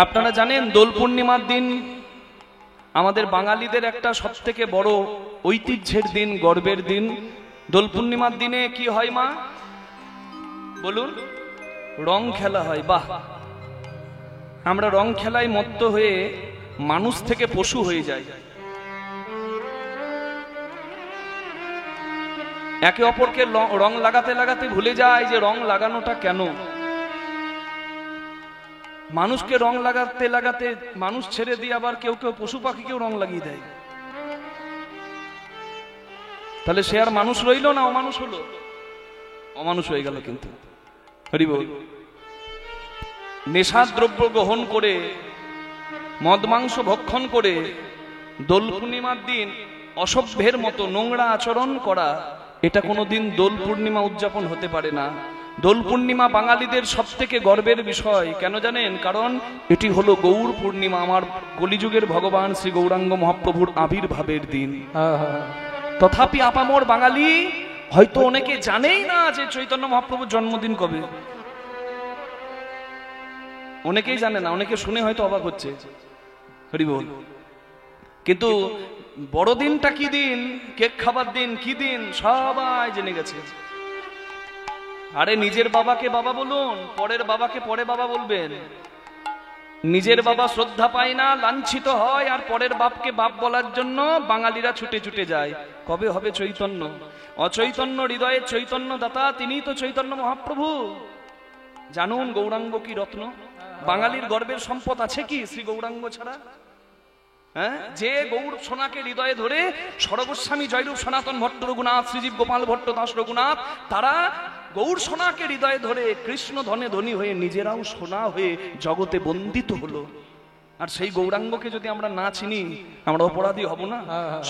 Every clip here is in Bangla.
আপনারা জানেন দোল পূর্ণিমার দিন আমাদের বাঙালিদের একটা সবথেকে বড় ঐতিহ্যের দিন, গর্বের দিন। দোল পূর্ণিমার দিনে কি হয় মা বলুন? রং খেলা হয়। বাহ, আমরা রং খেলায় মত্ত হয়ে মানুষ থেকে পশু হয়ে যাই। একে অপরকে রং লাগাতে লাগাতে ভুলে যায় যে রং লাগানোটা কেন। মানুষকে রং লাগাতে লাগাতে মানুষ ছেড়ে দিয়ে আবার কেউ কেউ পশু পাখিকেও রং লাগিয়ে দেয়। তাহলে সে আর মানুষ রইল না, অমানুষ হলো, অমানুষ হয়ে গেল। কিন্তু হরি বল। নেশার দ্রব্য গ্রহণ করে, মদ মাংস ভক্ষণ করে দোল পূর্ণিমার দিন অসভ্যের মতো নোংরা আচরণ করা, এটা কোনোদিন দোল পূর্ণিমা উদযাপন হতে পারে না। দোল পূর্ণিমা বাঙালিদের সব থেকে গর্বের বিষয়। কেন জানেন? কারণ এটি হলো গৌর পূর্ণিমা, আমার কলিযুগের ভগবান শ্রী গৌরাঙ্গ মহাপ্রভুর আবির্ভাবের দিন। তথাপি আপামর বাঙালি হয়তো অনেকে জানেই না যে চৈতন্য মহাপ্রভুর জন্মদিন কবে। অনেকেই জানে না, অনেকে শুনে হয়তো অবাক হচ্ছে। হরি বল। কিন্তু বড়দিনটা কি দিন, কেক খাবার দিন কি দিন, সবাই জেনে গেছে। আরে নিজের বাবাকে বাবা বলুন, পরের বাবাকে পরে বাবা বলবেন। নিজের বাবা শ্রদ্ধা পায় না, লাঞ্ছিত হয়, আর পরের বাপকে বাপ বলার জন্য বাঙালিরা ছুটে ছুটে যায়। কবে হবে চৈতন্য? অচৈতন্য হৃদয়ের চৈতন্য দাতা তিনিই তো চৈতন্য মহাপ্রভু। জানুন গৌরাঙ্গ কি রত্ন। বাঙালির গর্বের সম্পদ আছে কি শ্রী গৌরাঙ্গ ছাড়া? হ্যাঁ, যে গৌর সোনাকে হৃদয়ে ধরে সর্বস্বামী জয়রূপ সনাতন ভট্ট রঘুনাথ, শ্রীজীব গোপাল ভট্ট দাস রঘুনাথ, তারা গৌর সোনাকে হৃদয়ে ধরে কৃষ্ণ ধনে ধনী হয়ে নিজেরাও সোনা হয়ে জগতে বন্দিত হলো। আর সেই গৌরাঙ্গকে যদি আমরা না চিনি, আমরা অপরাধী হব না?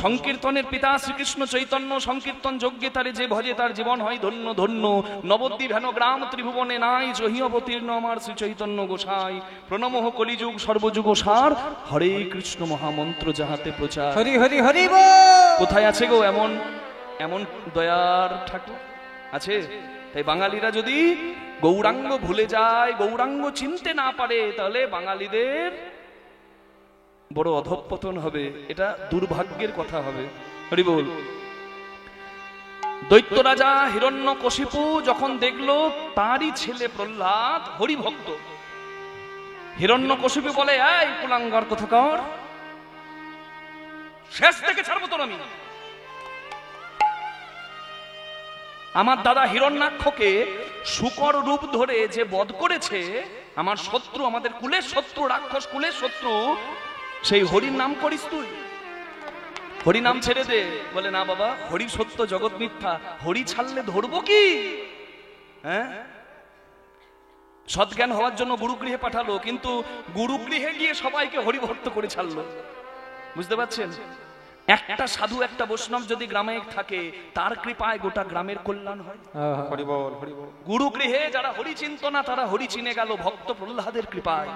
সংকীর্তনের পিতা শ্রীকৃষ্ণ চৈতন্য, সংকীর্তন যজ্ঞে তারে যে ভজে তার জীবন হয় ধন্য ধন্য। নবদ্বীপ হেন গ্রাম ত্রিভুবনে নাই, জহি অবতীর্ণ আমার শ্রী চৈতন্য গোসাই। প্রণমঃ কলিযুগ সর্বযুগ সার, হরে কৃষ্ণ মহামন্ত্র যাহাতে প্রচার। হরি হরি হরি বল। কোথায় আছে গো এমন এমন দয়ার ঠাকুর? আছে? তাই বাঙালিরা যদি গৌরাঙ্গ ভুলে যায়, গৌরাঙ্গ চিনতে না পারে, তাহলে বাঙালিদের বড় অধঃপতন হবে। এটা দুর্ভাগ্যের কথা হবে। হরি বল। দৈত্য রাজা হিরণ্যকশিপু যখন দেখলো তারই ছেলে প্রহ্লাদ হরিভক্ত, হিরণ্যকশিপু বলে, এই কুলাঙ্গার কোথাকার, শেষ থেকে ছাড়বো তোর আমি। আমার দাদা হিরণ্যাক্ষকে শূকর রূপ ধরে যে বধ করেছে, আমার শত্রু, আমাদের কুলের শত্রু, রাক্ষস কুলের শত্রু, সেই হরির নাম করিস তুই? হরি নাম ছেড়ে দে। বলে, না বাবা, হরি সত্য জগৎ মিথ্যা, হরি ছাড়লে ধরবো কি? হ্যাঁ, সৎজ্ঞান হওয়ার জন্য গুরুগৃহে পাঠালো, কিন্তু গুরুগৃহে গিয়ে সবাইকে হরিভক্ত করে ছাড়লো। বুঝতে পারছেন? একটা সাধু, একটা বৈষ্ণব যদি গ্রামে থাকে, তার কৃপায় গোটা গ্রামের কল্যাণ হয়। হরি বল হরি বল। গুরুগৃহে যারা হরি চিনত না, তারা হরি চিনে গেল ভক্ত প্রহ্লাদের কৃপায়।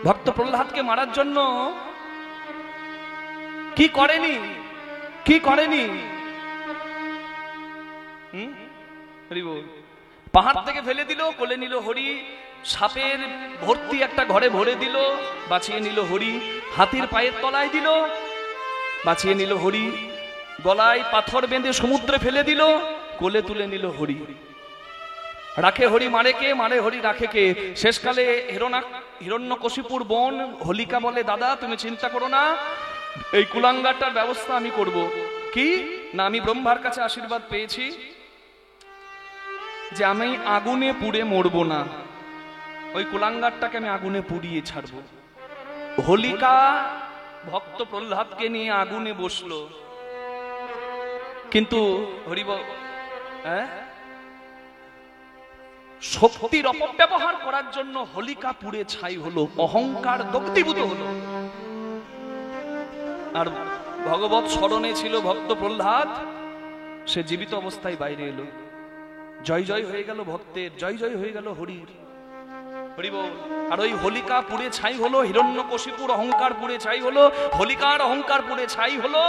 ভক্ত প্রহ্লাদকে মারার জন্য কি করেনি, কি করেনি? পাহাড় থেকে ফেলে দিল, কোলে নিল হরি। সাপের ভর্তি একটা ঘরে ভরে দিল, বাঁচিয়ে নিল হরি। হাতির পায়ের তলায় দিল, বাঁচিয়ে নিল হরি। গলায় পাথর বেঁধে সমুদ্রে ফেলে দিল, কোলে তুলে নিল হরি। রাখে হরি মারে কে, মারে হরি রাখে কে? শেষকালে হিরণ্যকশিপুর বোন হোলিকা বলে, দাদা তুমি চিন্তা করো না, এই কুলাঙ্গারটার ব্যবস্থা আমি করব। কি না, আমি ব্রহ্মার কাছে আশীর্বাদ পেয়েছি যে আমি আগুনে পুড়ে মরবো না, ওই কুলাঙ্গারটাকে আমি আগুনে পুড়িয়ে ছাড়বো। হোলিকা ভক্ত প্রহ্লাদকে নিয়ে আগুনে বসলো, কিন্তু হরিবল শক্তির অপব্যবহার করার জন্য হোলিকা পুড়ে ছাই হলো, অহংকার দগ্ধীভূত হলো। আর ভগবত স্মরণে ছিল ভক্ত প্রহ্লাদ, সে জীবিত অবস্থায় বাইরে এলো। জয় জয় হয়ে গেল ভক্তের, জয় জয় হয়ে গেল হরির। হরি বল। আর ওই হোলিকা পুড়ে ছাই হলো, হিরণ্যকশিপুর অহংকার পুড়ে ছাই হলো, হোলিকার অহংকার পুড়ে ছাই হলো।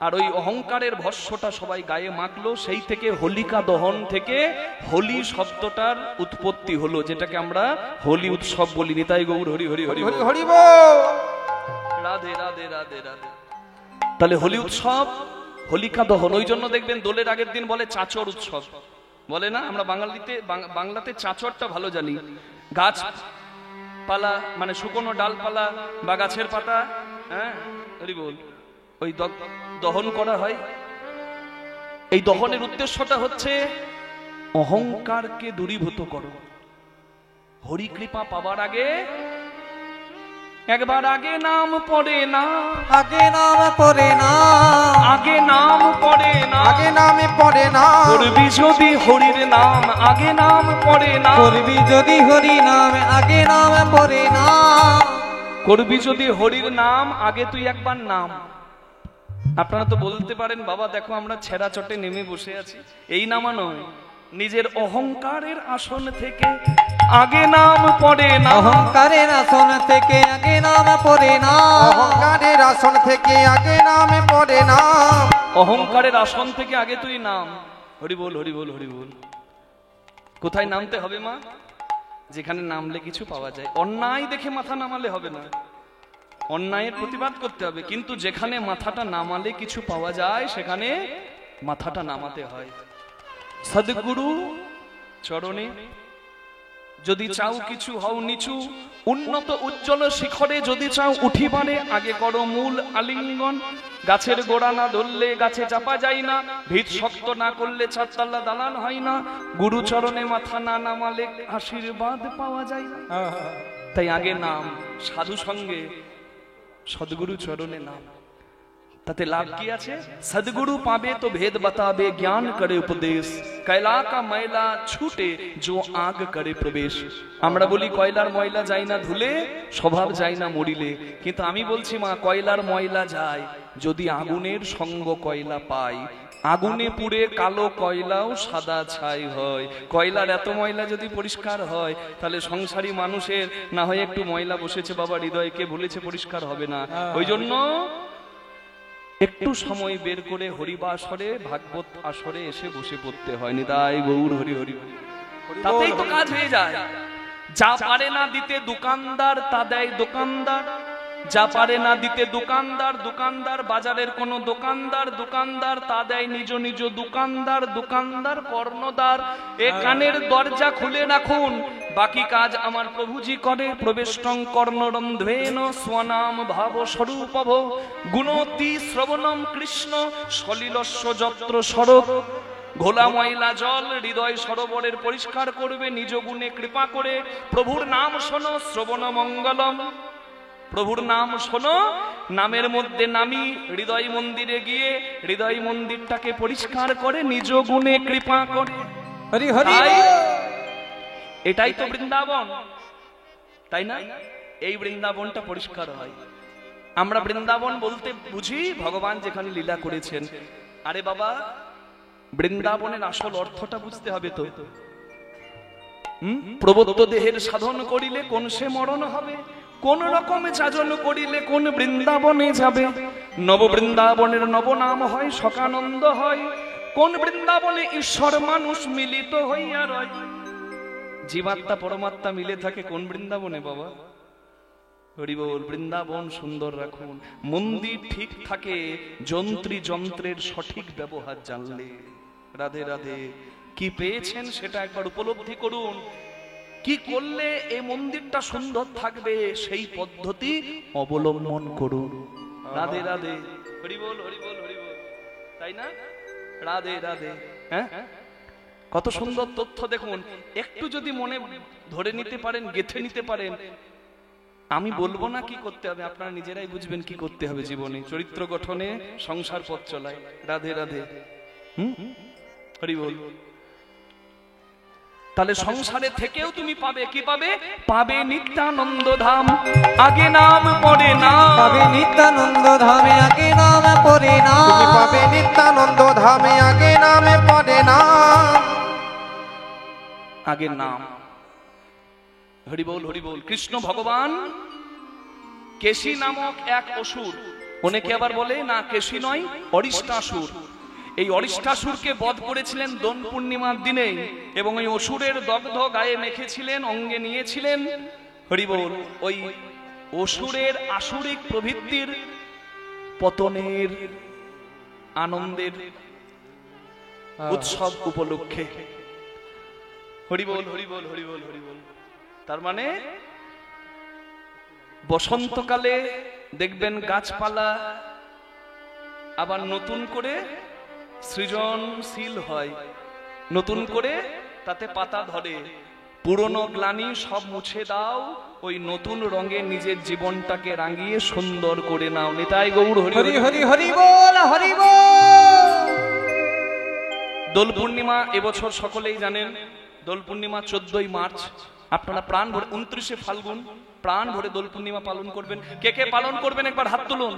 আর ওই অহংকারের ভস্মটা সবাই গায়ে মাখলো, সেই থেকে হোলিকা দহন থেকে হোলি শব্দটার উৎপত্তি হলো, যেটাকে আমরা হোলি উৎসব বলি। নিতাই গৌর হরি হরি হরি হরি হরি বল। রাধে রাধে রাধে রাধে। তাহলে হোলি উৎসব, হোলিকা দহন। ওই জন্য দেখবেন দোলের আগের দিন বলে চাচর উৎসব, বলে না? আমরা বাংলাতে চাচরটা ভালো জানি। গাছ পালা মানে শুকনো ডালপালা বা গাছের পাতা, হ্যাঁ হরি বল, ওই দহন করা হয়। এই দহনের উদ্দেশ্যটা হচ্ছে অহংকারকে দূরীভূত করো। হরি কৃপা পাবার আগে একবার আগে নাম পড়ে না, আগে নাম পড়ে না, আগে নাম পড়ে না, আগে নামে পড়ে না। করবি যদি হরির নাম আগে নাম পড়ে না, করবি যদি হরি নাম আগে নাম পড়ে না, করবি যদি হরির নাম আগে তুই একবার নাম। আপনারা তো বলতে পারেন বাবা দেখো আমরা ছেঁড়া চটে নেমে বসে আছি, এই নামা নয়, নিজের অহংকারের আসন থেকে আগে নাম পড়ে না, অহংকারের আসন থেকে আগে নাম পড়ে না, অহংকারের আসন থেকে আগে নামে পড়ে না, অহংকারের আসন থেকে আগে তুই নাম। হরি বল হরি বল হরি বল। কোথায় নামতে হবে মা? যেখানে নামলে কিছু পাওয়া যায়। অন্যায় দেখে মাথা নামালে হবে না, অন্যায়ের প্রতিবাদ করতে হবে, কিন্তু যেখানে মাথাটা নামালে কিছু পাওয়া যায় সেখানে মাথাটা নামাতে হয়। সদ্গুরু চরণে যদি চাও কিছু হও নিচু, উন্নত উজ্জ্বল শিখরে যদি চাও উঠিবারে আগে করো মূল আলিঙ্গন। গাছের গোড়া না ধরলে গাছে চাপা যায় না, ভিত শক্ত না করলে চারতলা দালান হয় না, গুরু চরণে মাথা না নামালে আশীর্বাদ পাওয়া যায় না। তাই আগে নাম, সাধু সঙ্গে সদ্গুরু চরণে নাম। তাতে লাভ কি আছে? সদ্গুরু পাবে তো ভেদ বাতাবে, জ্ঞান করে উপদেশ, কয়লা কা ময়লা ছুটে जो आग करे प्रवेश। আমরা বলি কয়লার ময়লা যায় না ধুলে, স্বভাব যায় না মরিলে, কিন্তু আমি বলছি মা কয়লার ময়লা যায় যদি আগুনের সঙ্গ কয়লা পায়, আগুনে পুড়ে কালো কয়লাও সাদা ছাই হয়। কয়লার এত ময়লা যদি পরিষ্কার হয় তাহলে সংসারী মানুষের না হয় একটু ময়লা বসেছে বাবা হৃদয়কে বলেছে পরিষ্কার হবে না। ওই জন্য একটু সময় বের করে হরিবাসরে ভাগবত আসরে এসে বসে পড়তে হয়। নিতাই গৌর হরি হরি হরি। তাতেই তো কাজ হয়ে যায়। যা পারে না দিতে দোকানদার তা দেয় দোকানদার, যা পারে না দিতে দোকানদার, দোকানদার বাজারের কোন দোকানদার, দোকানদার তা দেয় নিজ নিজ দোকানদার, দোকানদার কর্ণদার। এ কানের দরজা খুলে রাখুন, বাকি কাজ আমার প্রভুজি করে। প্রবেষ্টং কর্ণরন্ধ্রেণ স্বনাম ভাব স্বরূপভ, গুণতি শ্রবণম কৃষ্ণ সলিলস্য যত্র সরব। ঘোলা ময়লা জল হৃদয় সরোবরের পরিষ্কার করবে নিজ গুণে কৃপা করে। প্রভুর নাম শোনো শ্রবণ মঙ্গলম, প্রভুর নাম শোনো, নামের মধ্যে নামি হৃদয় মন্দিরে গিয়ে হৃদয় মন্দিরটাকে পরিষ্কার করে নিজ গুণে কৃপা করে। হরি হরি। এটাই তো বৃন্দাবন, তাই না? এই বৃন্দাবনটা পরিষ্কার হয়। আমরা বৃন্দাবন বলতে বুঝি ভগবান যেখানে লীলা করেছেন। আরে বাবা বৃন্দাবনের আসল অর্থটা বুঝতে হবে তো। প্রবত্ত দেহের সাধন করিলে কোন সে মরণ হবে, কোন রকমে যাজন করিলে কোন বৃন্দাবনে যাবে। নব বৃন্দাবনের নব নাম হয় সকানন্দ হয়, কোন বৃন্দাবনে ঈশ্বর মানুষ মিলিত হইয়া রয়। জীবাত্মা পরমাত্মা মিলে থাকে কোন বৃন্দাবনে বাবা? হরি বল। বৃন্দাবন সুন্দর রাখুন, মন্দির ঠিক থাকে যন্ত্রী যন্ত্রের সঠিক ব্যবহার জানলে। রাধে রাধে। কি পেয়েছেন সেটা একবার উপলব্ধি করুন, কি করলে এই মন্দিরটা সুন্দর থাকবে সেই পদ্ধতি অবলম্বন করুন। রাধে রাধে। হরি বল হরি বল হরি বল, তাই না? রাধে রাধে। হ্যাঁ কত সুন্দর তথ্য দেখুন, একটু যদি মনে ধরে নিতে পারেন, গেঁথে নিতে পারেন। আমি বলবো না কি করতে হবে, আপনারা নিজেরাই বুঝবেন কি করতে হবে জীবনে, চরিত্র গঠনে, সংসার পথ চলায়। রাধে রাধে। হরি বল। তাহলে সংসারে থেকেও তুমি পাবে কি পাবে? পাবে নিত্যানন্দ ধাম, আগে নাম পড়ে না, পাবে নিত্যানন্দ ধামে আগে নাম পড়ে না, তুমি পাবে নিত্যানন্দ ধামে আগে নামে পড়ে না, আগে নাম। হরি বল হরি বল। কৃষ্ণ ভগবান কেশী নামক এক অসুর অনেকে আবার বলে না কেশী নয়, অরিষ্টাসুর। এই অরিষ্টাসুরকে বধ করেছিলেন দোল পূর্ণিমার দিনে, এবং ওই অসুরের দগ্ধ গায়ে মেখেছিলেন, অঙ্গে নিয়েছিলেন। হরিবোল। ওই অসুরের আসুরিক প্রবৃত্তির পতনের আনন্দের উৎসব উপলক্ষে। হরিবোল হরিবোল হরিবোল হরিবোল। তার মানে বসন্তকালে দেখবেন গাছপালা আবার নতুন করে সৃজনশীল হয়, নতুন করে তাতে পাতা ধরে। পুরনো গ্লানি সব মুছে দাও, ওই নতুন রঙে নিজের জীবনটাকে রাঙিয়ে সুন্দর করে নাও। নিতাই গৌর হরি হরি হরি হরি বল হরি বল। দোল পূর্ণিমা এবছর সকলেই জানেন, দোল পূর্ণিমা 14ই মার্চ। আপনারা প্রাণ ভরে 29শে ফাল্গুন প্রাণ ভরে দোল পূর্ণিমা পালন করবেন। কে কে পালন করবেন একবার হাত তুলুন।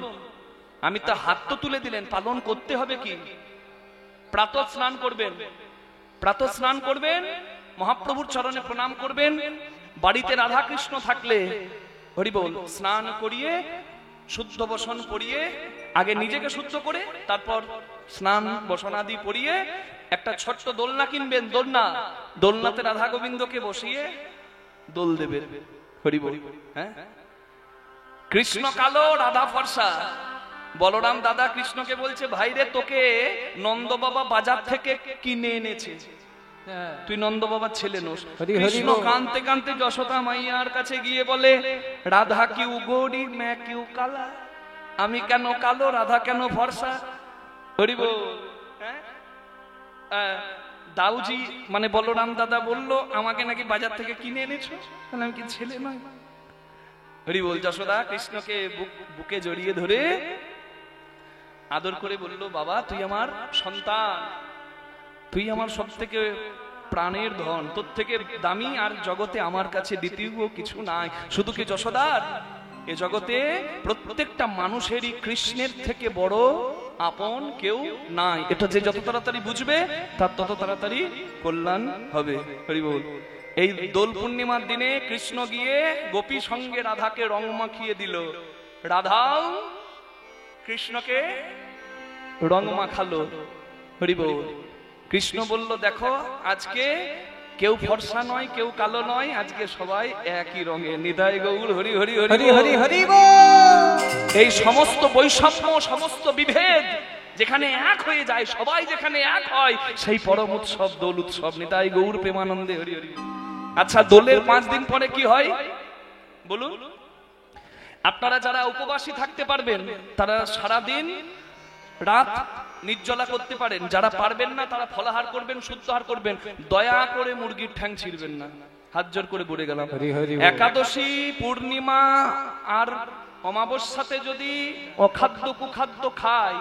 আমি তো হাত তো তুলে দিলেন, পালন করতে হবে কি? প্রাতঃ স্নান করবেন, প্রাতঃ স্নান করবেন, মহাপ্রভুর চরণে প্রণাম করবেন। বাড়িতে রাধা কৃষ্ণ থাকলে হরিবোল স্নান করিয়ে শুদ্ধ বসন পরিয়ে, আগে নিজেকে শুদ্ধ করে তারপর স্নান বসনাদি পরিয়ে একটা ছোট্ট দোলনা কিনবেন। দোলনা, দোলনাতে রাধা গোবিন্দকে বসিয়ে দোল দেবেন। হরিবোল। হ্যাঁ, কৃষ্ণ কালো রাধা ফর্সা। বলরাম দাদা কৃষ্ণকে বলছে, ভাইরে তোকে নন্দ বাবা বাজার থেকে কিনে এনেছে, তুই নন্দ বাবার ছেলে নোস। কৃষ্ণ কাঁদতে কাঁদতে যশোদা মাইয়ার কাছে গিয়ে বলে, রাধা কিউ গোরি মে কিউ কালা, আমি কেন কালো রাধা কেন ফর্সা। হরিবোল। দাউজি মানে বলরাম দাদা বলল, আমাকে নাকি বাজার থেকে কিনে এনেছো, তাহলে আমি কি ছেলে নয়? হরিবোল। যশোদা কৃষ্ণকে বুকে জড়িয়ে ধরে আদর করে বলল, বাবা তুই আমার সন্তান, তুই আমার সব থেকে প্রাণের ধন, তোর থেকে দামি আর জগতে আমার কাছে দ্বিতীয় কিছু নাই। শুধু কি যশোদার, এ জগতে প্রত্যেকটা মানুষেরই কৃষ্ণের থেকে বড় আপন কেউ নাই। এটা যে যত তাড়াতাড়ি বুঝবে তার তত তাড়াতাড়ি কল্যাণ হবে। হরিবোল। এই দোল পূর্ণিমার দিনে কৃষ্ণ গিয়ে গোপী সঙ্গে রাধাকে রং মাখিয়ে দিল। রাধাও কৃষ্ণকে রং মাখালো। হরিবোল। কৃষ্ণ বলল, দেখো আজকে কেউ ফর্সা নয়, কেউ কালো নয়, আজকে সবাই একই রঙে। নিতাই গৌর হরি হরি হরি হরি হরি বল। এই সমস্ত বৈষম্য, সমস্ত বিভেদ যেখানে এক হয়ে যায়, সবাই যেখানে এক হয়, সেই পরম উৎসব দোল উৎসব। নিতাই গৌর প্রেমানন্দে হরি হরি। আচ্ছা, দোলের 5 দিন পরে কি হয় বলুন? আপনারা যারা উপবাসী থাকতে পারবেন তারা সারা দিন রাত নির্জলা করতে পারেন, যারা পারবেন না তারা ফলাহার করবেন, শুদ্ধহার করবেন। দয়া করে মুরগির ঠ্যাং ছিঁড়বেন না, হাত জোর করে বলে গেলাম। একাদশী, পূর্ণিমা আর অমাবস্যাতে যদি অখাদ্য কুখাদ্য খায়,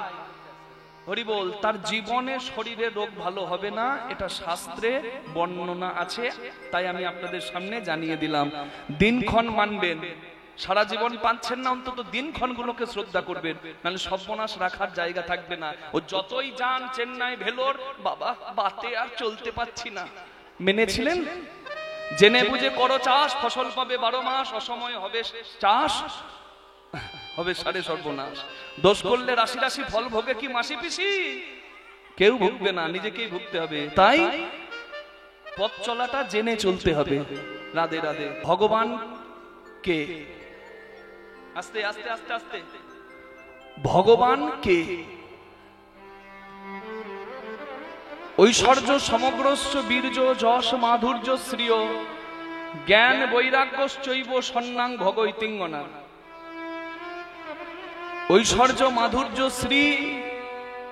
হরিবোল, তার জীবনে শরীরে রোগ ভালো হবে না, এটা শাস্ত্রে বর্ণনা আছে। তাই আমি আপনাদের সামনে জানিয়ে দিলাম। দিনক্ষণ মানবেন, সারা জীবন পাচ্ছেন না, অন্তত দিনক্ষণগুলোকে শ্রদ্ধা করবেন, নাহলে সর্বনাশ রাখার জায়গা থাকবে না। ও যতই যান চেন্নাই, ভেলোর, বাবা বাতে আর চলতে পাচ্ছি না। মেনেছিলেন? জেনে বুঝে করো চাষ, ফসল পাবে 12 মাস, অসময় হবে চাষ, হবে সারে সর্বনাশ। দোষ করলে রাশি রাশি ফল ভোগে কি মাসি পিসি? কেউ ভুগবে না, নিজেকেই ভুগতে হবে। তাই পথ চলাটা জেনে চলতে হবে। রাধে রাধে। ভগবান কে? আস্তে আস্তে আস্তে আস্তে। ভগবান কে? ঐশ্বর্য সমগ্রস্য বীর্য যশ মাধুর্য শ্রিয় জ্ঞান বৈরাগ্যশ্চৈব সন্ন্যাং ভগৈতিঙ্গনা। ঐশ্বর্য মাধুর্য শ্রী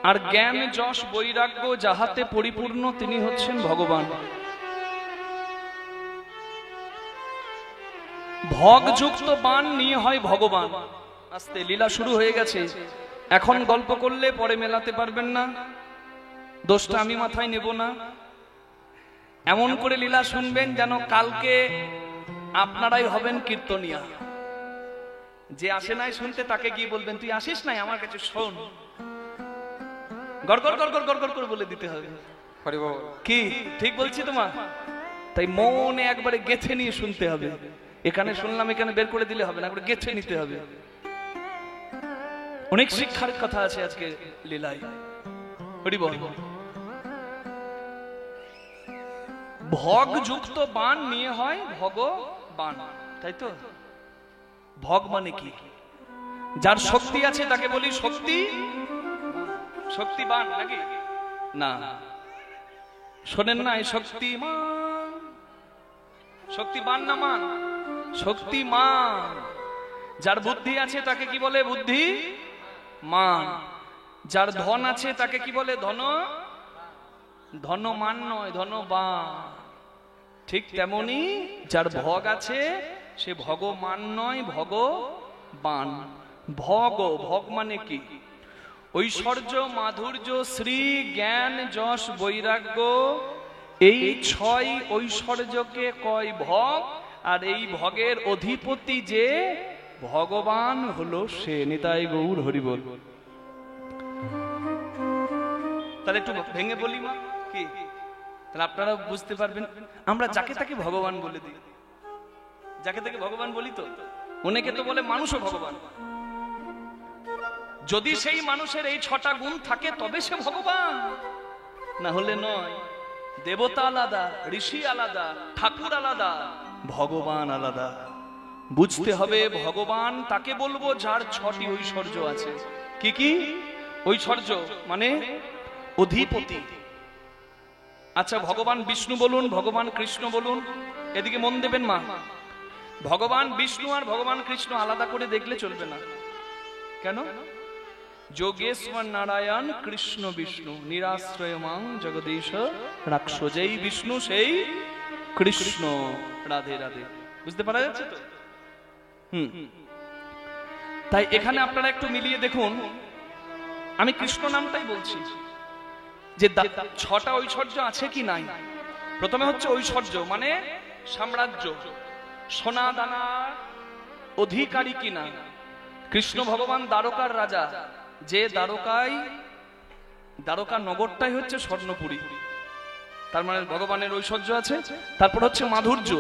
আর জ্ঞান যশ বৈরাগ্য যাহাতে পরিপূর্ণ, তিনি হচ্ছেন ভগবান। ভগযুক্ত বাণ নিয়ে হয় ভগবান। আস্তে, লীলা শুরু হয়ে গেছে। এখন গল্প করলে পরে মেলাতে পারবেন না, দোষটা আমি মাথায় নেব না। এমন করে লীলা শুনবেন যেন কালকে আপনারাই হবেন কীর্তনিয়া। যে আসে নাই শুনতে তাকে গিয়ে বলবেন, তুই আসিস নাই, আমার কাছে শোন। গড়গড় গড়গড় গড়গড় করে বলে দিতে হবে। কি ঠিক বলছি তোমার? তাই মনে একবারে গেঁথে নিয়ে শুনতে হবে। এখানে শুনলাম এখানে বের করে দিলে হবে না, একবার গেঁথে নিতে হবে। অনেক শিক্ষার কথা আছে আজকে লীলায়। হরি বল। ভগ যুক্ত বান নিয়ে হয় ভগবান, তাই তো? ভগ মানে কি? যার শক্তি আছে তাকে বলি শক্তিবান, নাকি না? শোনেন না, শক্তিমান, শক্তিবান না মান, শক্তিমান। যার বুদ্ধি আছে তাকে কি বলে? বুদ্ধিমান। যার ধন আছে তাকে কি বলে? ধনমান নয়, ধনবান। ঠিক তেমনি যার ভগ আছে সে ভগবান নয়, ভগবান। ভগ মানে কি? ঐশ্বর্য, মাধুর্য, শ্রী, জ্ঞান, যশ, বৈরাগ্য, এই 6 ঐশ্বর্যকে কয় ভগ। আর এই ভগের অধিপতি যে ভগবান হলো সে। নিতাই গৌর হরি বল। তাহলে একটু ভেঙে বলি মা, কি? তাহলে আপনারা বুঝতে পারবেন। আমরা যাকে তাকে ভগবান বলে দিই, যাকে তাকে ভগবান বলি। তো অনেকে তো বলে মানুষও ভগবান। যদি সেই মানুষের এই 6টা গুণ থাকে তবে সে ভগবান, না হলে নয়। দেবতা আলাদা, ঋষি আলাদা, ঠাকুর আলাদা, ভগবান আলাদা। বুঝতে হবে ভগবান তাকে বলবো যার 6টি ঐশ্বর্য আছে। কি কি ঐশ্বর্য? মানে অধিপতি। আচ্ছা, ভগবান বিষ্ণু বলুন, ভগবান কৃষ্ণ বলুন, এদিকে মন দেবেন মা। ভগবান বিষ্ণু আর ভগবান কৃষ্ণ আলাদা করে দেখলে চলবে না। কেন? যোগেশ্বর নারায়ণ কৃষ্ণ বিষ্ণু, নিরাশ্রয় মাং জগদীশ রাক্ষস। যেই বিষ্ণু সেই কৃষ্ণ। রাধে রাধে। বুঝতে পারা যাচ্ছে তো? তাই এখানে আপনারা একটু মিলিয়ে দেখুন। আমি কৃষ্ণ নামটাই বলছি যে 6টা ঐশ্বর্য আছে কি নাই। প্রথমে হচ্ছে ঐশ্বর্য মানে সাম্রাজ্য, সোনা দানা অধিকারী কিনা। কৃষ্ণ ভগবান দ্বারকার রাজা, যে দ্বারকা নগরটাই হচ্ছে স্বর্ণপুরী। তার মানে ভগবানের ঐশ্বর্য আছে। তারপর হচ্ছে মাধুর্য,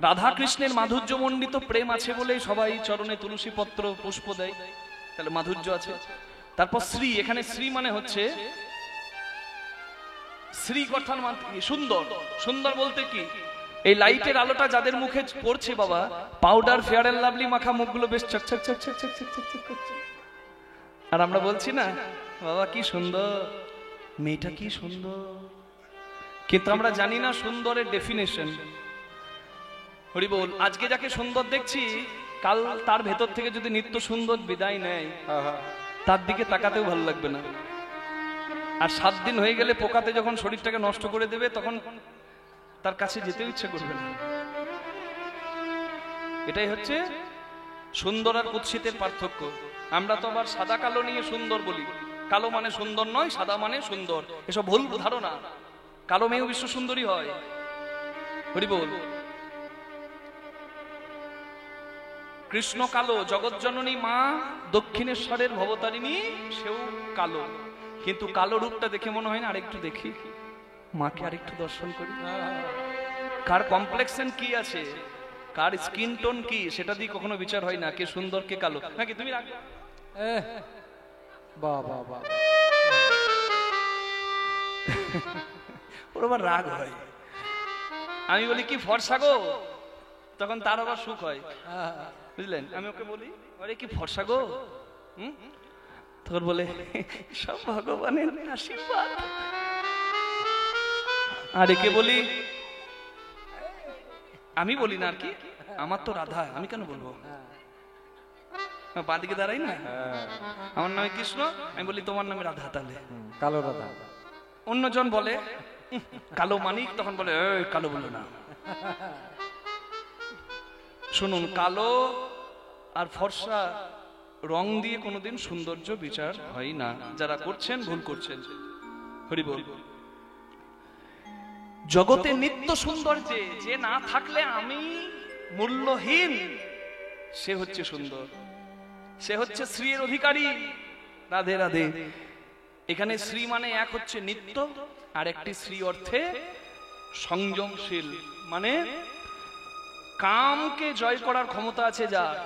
রাধা কৃষ্ণের মাধুর্য মণ্ডিত প্রেম আছে বলে সবাই চরণে তুলসী পত্র পুষ্প দেয়, তাহলে মাধুর্য আছে। তারপর শ্রী, এখানে শ্রী মানে হচ্ছে শ্রী কথার সুন্দর। সুন্দর বলতে কি? এই লাইটের আলোটা যাদের মুখে পড়ছে বাবা, পাউডার ফেয়ার এন্ড লাভলি মাখা মুখগুলো বেশ চকচক চকচক চকচক চকচক করছে। আর আমরা বলছি না বাবা কি সুন্দর, মেয়েটা কি সুন্দর, কিন্তু আমরা জানি না সুন্দরের ডেফিনেশন। হরি বল। আজকে যাকে সুন্দর দেখছি, কাল তার ভেতর থেকে যদি নিত্য সুন্দর বিদায় নেয়, তার দিকে তাকাতেও ভালো লাগবে না। আর 7 দিন হয়ে গেলে পোকাতে যখন শরীরটাকে নষ্ট করে দেবে, তখন তার কাছে যেতেও ইচ্ছে করবে না। এটাই হচ্ছে সুন্দর আর কুৎসিতের পার্থক্য। আমরা তো আবার সাদা কালো নিয়ে সুন্দর বলি। কালো মানে সুন্দর নয়, সাদা মানে সুন্দর। এসব ভুল ধারণা। কালো মেয়েও বিশ্ব সুন্দরী হয়। হরি বল। কৃষ্ণ কালো, জগৎজননী মা দক্ষিণেশ্বরের ভবতারিণী, সেও কালো। কিন্তু কালো রূপটা দেখে মনে হয় না আরেকটু দেখি মাকে, আরেকটু দর্শন করি। কার কমপ্লেক্সন কি আছে, কার স্কিন টোন কি, সেটা দিয়ে কখনো বিচার হয় না কে সুন্দর কে কালো। নাকি তুমি রাগ? ওর আবার রাগ হয়। আমি বলি কি ফর্সা গো, তখন তার আবার সুখ হয়, বুঝলেন? আমি ওকে বলি আরে কি ফর্সা গো, তখন বলে সব ভগবানের আশীর্বাদ। আর একে বলি, আমি বলি না আর কি, আমার তো রাধা, আমি কেন বলবো? বাঁদিকে দাঁড়াই না, আমার নামে কৃষ্ণ, আমি বলি তোমার নামে রাধা, তাহলে কালো রাধা। অন্যজন বলে কালো মানিক, তখন বলে কালো বলো না। শুনুন, কালো আর ফর্সা রং দিয়ে কোনোদিন সৌন্দর্য বিচার হয় না। যারা করছেন ভুল করছেন। হরি বল। জগতে নিত্য সৌন্দর্যে যে না থাকলে আমি মূল্যহীন, সে হচ্ছে সুন্দর, সে হচ্ছে শ্রীর অধিকারী। রাধে রাধে। এখানে শ্রী মানে এক হচ্ছে নিত্য, আর একটি শ্রী অর্থে সংযমশীল, মানে কামকে জয় করার ক্ষমতা আছে যার।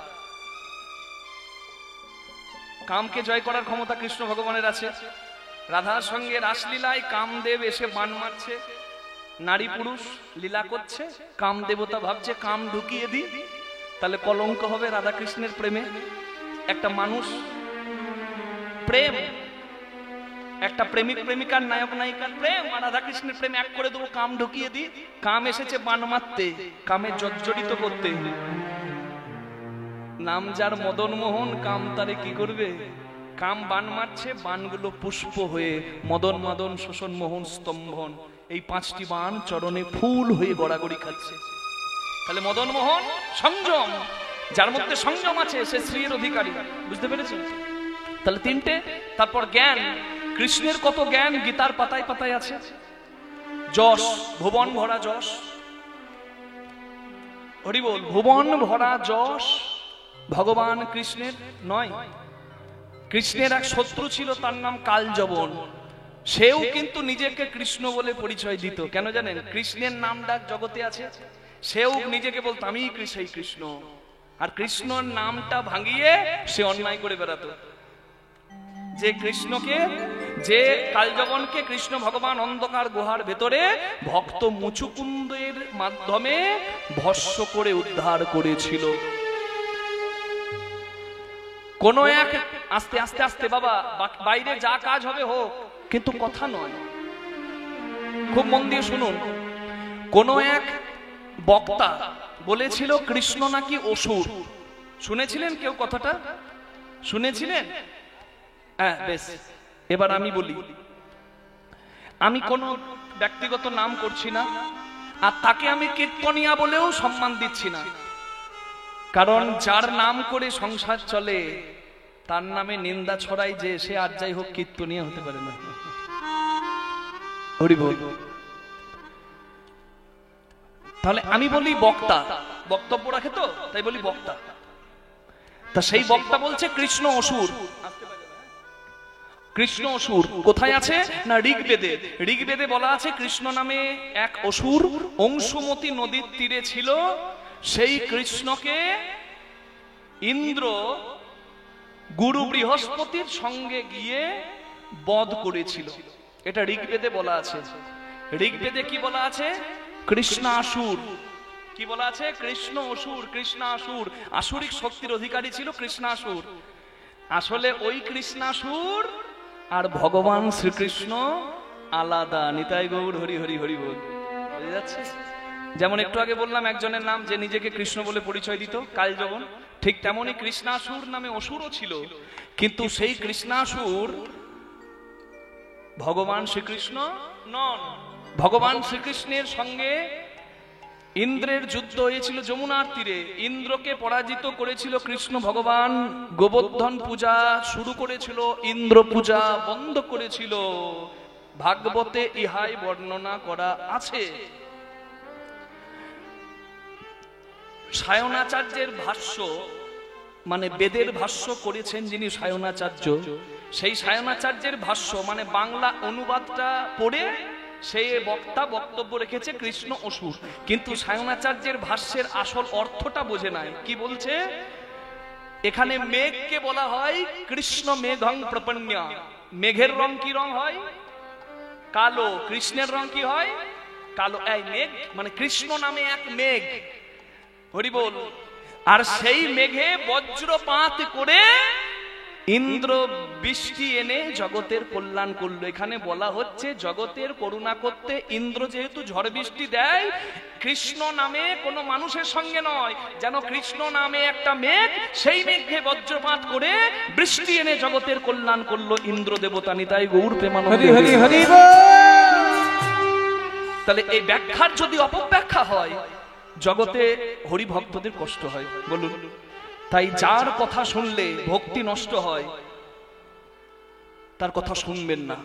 কামকে জয় করার ক্ষমতা কৃষ্ণ ভগবানের আছে। রাধার সঙ্গে রাসলীলায় কামদেব এসে বান মারছে, নারী পুরুষ লীলা করছে, কাম দেবতা ভাবছে কাম ঢুকিয়ে দিই, তাহলে কলঙ্ক হবে রাধা কৃষ্ণের প্রেমে। একটা মানুষ প্রেম, একটা প্রেমিক প্রেমিকার, নায়ক নায়িকার প্রেম আর রাধা কৃষ্ণের প্রেম এক করে দেবো, কাম ঢুকিয়ে দিই। কাম এসেছে বান মারতে, কামে জর্জরিত করতে। নাম যার মদন মোহন, কাম তারে কি করবে? কাম বান মারছে, বানগুলো পুষ্প হয়ে মদন মাদন শোষণ মোহন স্তম্ভন, এই 5টি বান চরণে ফুল হয়ে গড়াগড়ি খাচ্ছে। তাহলে মদন মোহন সংযম, যার মধ্যে সংযম আছে সে শ্রীর অধিকারী। বুঝতে পেরেছেন? তাহলে 3টে। তারপর জ্ঞান, কৃষ্ণের কত জ্ঞান গীতার পাতায় পাতায় আছে। যশ, ভুবন ভরা যশ, হরি বল। ভুবন ভরা যশ ভগবান কৃষ্ণের নয়। কৃষ্ণের এক শত্রু ছিল, তার নাম কালযবন। সেও কিন্তু নিজেকে কৃষ্ণ বলে পরিচয় দিত। কেন জানেন? কৃষ্ণের নাম ডাক জগতে আছে, সেও নিজেকে বলতো আমি সেই কৃষ্ণ। আর কৃষ্ণর নামটা ভাঙিয়ে সে অন্যায় করে বেড়াতো। যে কৃষ্ণকে, যে কালযবনকে কৃষ্ণ ভগবান অন্ধকার গুহার ভেতরে ভক্ত মুচুকুন্দের মাধ্যমে ভস্ম করে উদ্ধার করেছিল। কোন এক আস্তে আস্তে আস্তে বাবা, বাইরে যা কাজ হবে হোক, কিন্তু কথা নয়। খুব মন দিয়ে শুনুন। কোন এক বক্তা বলেছিল কৃষ্ণ নাকি অসুর। শুনেছিলেন কেউ কথাটা? শুনেছিলেন? হ্যাঁ, বেশ। এবার আমি বলি, আমি কোনো ব্যক্তিগত নাম করছি না, আর তাকে আমি কীর্তনিয়া বলেও সম্মান দিচ্ছি না। কারণ যার নাম করে সংসার চলে তার নামে নিন্দা ছড়াই যে সে আর যাই হোক কীর্তনিয়া হতে পারে না। হরি বল। তাহলে আমি বলি বক্তা, বক্তব্য রাখে তো, তাই বলি বক্তা। তা সেই বক্তা বলছে কৃষ্ণ অসুর। কৃষ্ণ অসুর কোথায় আছে না ঋগ্বেদে। ঋগ্বেদে বলা আছে কৃষ্ণ নামে এক অসুর অংশুমতি নদীর তীরে ছিল। সেই কৃষ্ণকে ইন্দ্র গুরু বৃহস্পতির সঙ্গে গিয়ে বধ করেছিল। এটা ঋগ্বেদে বলা আছে। ঋগ্বেদে কি বলা আছে? কৃষ্ণাসুর। কি বলা আছে? কৃষ্ণ অসুর, কৃষ্ণাসুর। আসুরিক শক্তির অধিকারী ছিল কৃষ্ণাসুর। আসলে ওই কৃষ্ণাসুর আর ভগবান শ্রীকৃষ্ণ আলাদা। নিতাই গৌর হরি হরি হরি বল। বুঝে যাচ্ছে? যেমন একটু আগে বললাম একজনের নাম যে নিজেকে কৃষ্ণ বলে পরিচয় দিত, কালযবন। ঠিক তেমনি কৃষ্ণাসুর নামে অসুরও ছিল, কিন্তু সেই কৃষ্ণাসুর ভগবান শ্রীকৃষ্ণ নন। ভগবান শ্রীকৃষ্ণের সঙ্গে ইন্দ্রের যুদ্ধ হয়েছিল যমুনার তীরে। ইন্দ্রকে পরাজিত করেছিল কৃষ্ণ ভগবান। গোবর্ধন পূজা শুরু করেছিল, ইন্দ্র পূজা বন্ধ করেছিল। ভাগবতে ইহাই বর্ণনা করা আছে। সায়নাচার্যের ভাষ্য, মানে বেদের ভাষ্য করেছেন যিনি সায়নাচার্য, সেই সায়নাচার্যের ভাষ্য মানে বাংলা অনুবাদটা পড়ে সেই বক্তা বক্তব্য রেখেছে কৃষ্ণ অসুর। কিন্তু সায়নাচার্যের ভাষ্যের আসল অর্থটা বোঝে নাই। কি বলছে? এখানে মেঘকে বলা হয় কৃষ্ণ মেঘং প্রপন্যা। মেঘের রং কি রং হয়? কালো। কৃষ্ণের রং কি হয়? কালো। এই মেঘ মানে কৃষ্ণ নামে এক মেঘ। হরি বল। আর সেই মেঘে বজ্রপাত করে ইন্দ্র বৃষ্টি এনে জগতের কল্যাণ করলো। এখানে বলা হচ্ছে জগতের করুণা করতে ইন্দ্র যেহেতু ঝড় বৃষ্টি দেয়, কৃষ্ণ নামে কোনো মানুষের সঙ্গে নয়, যেন কৃষ্ণ নামে একটা মেঘ, সেই মেঘে বজ্রপাত করে বৃষ্টি এনে জগতের কল্যাণ করলো ইন্দ্র দেবতা। নিতাই গৌর প্রেমানন্দে হরি হরি বল। তাহলে এই ব্যাখ্যার যদি অপব্যাখ্যা হয়, জগতে হরি ভক্তদের কষ্ট হয়। বলুন, তাই যার কথা শুনলে ভক্তি নষ্ট হয় তার কথা শুনবেন না।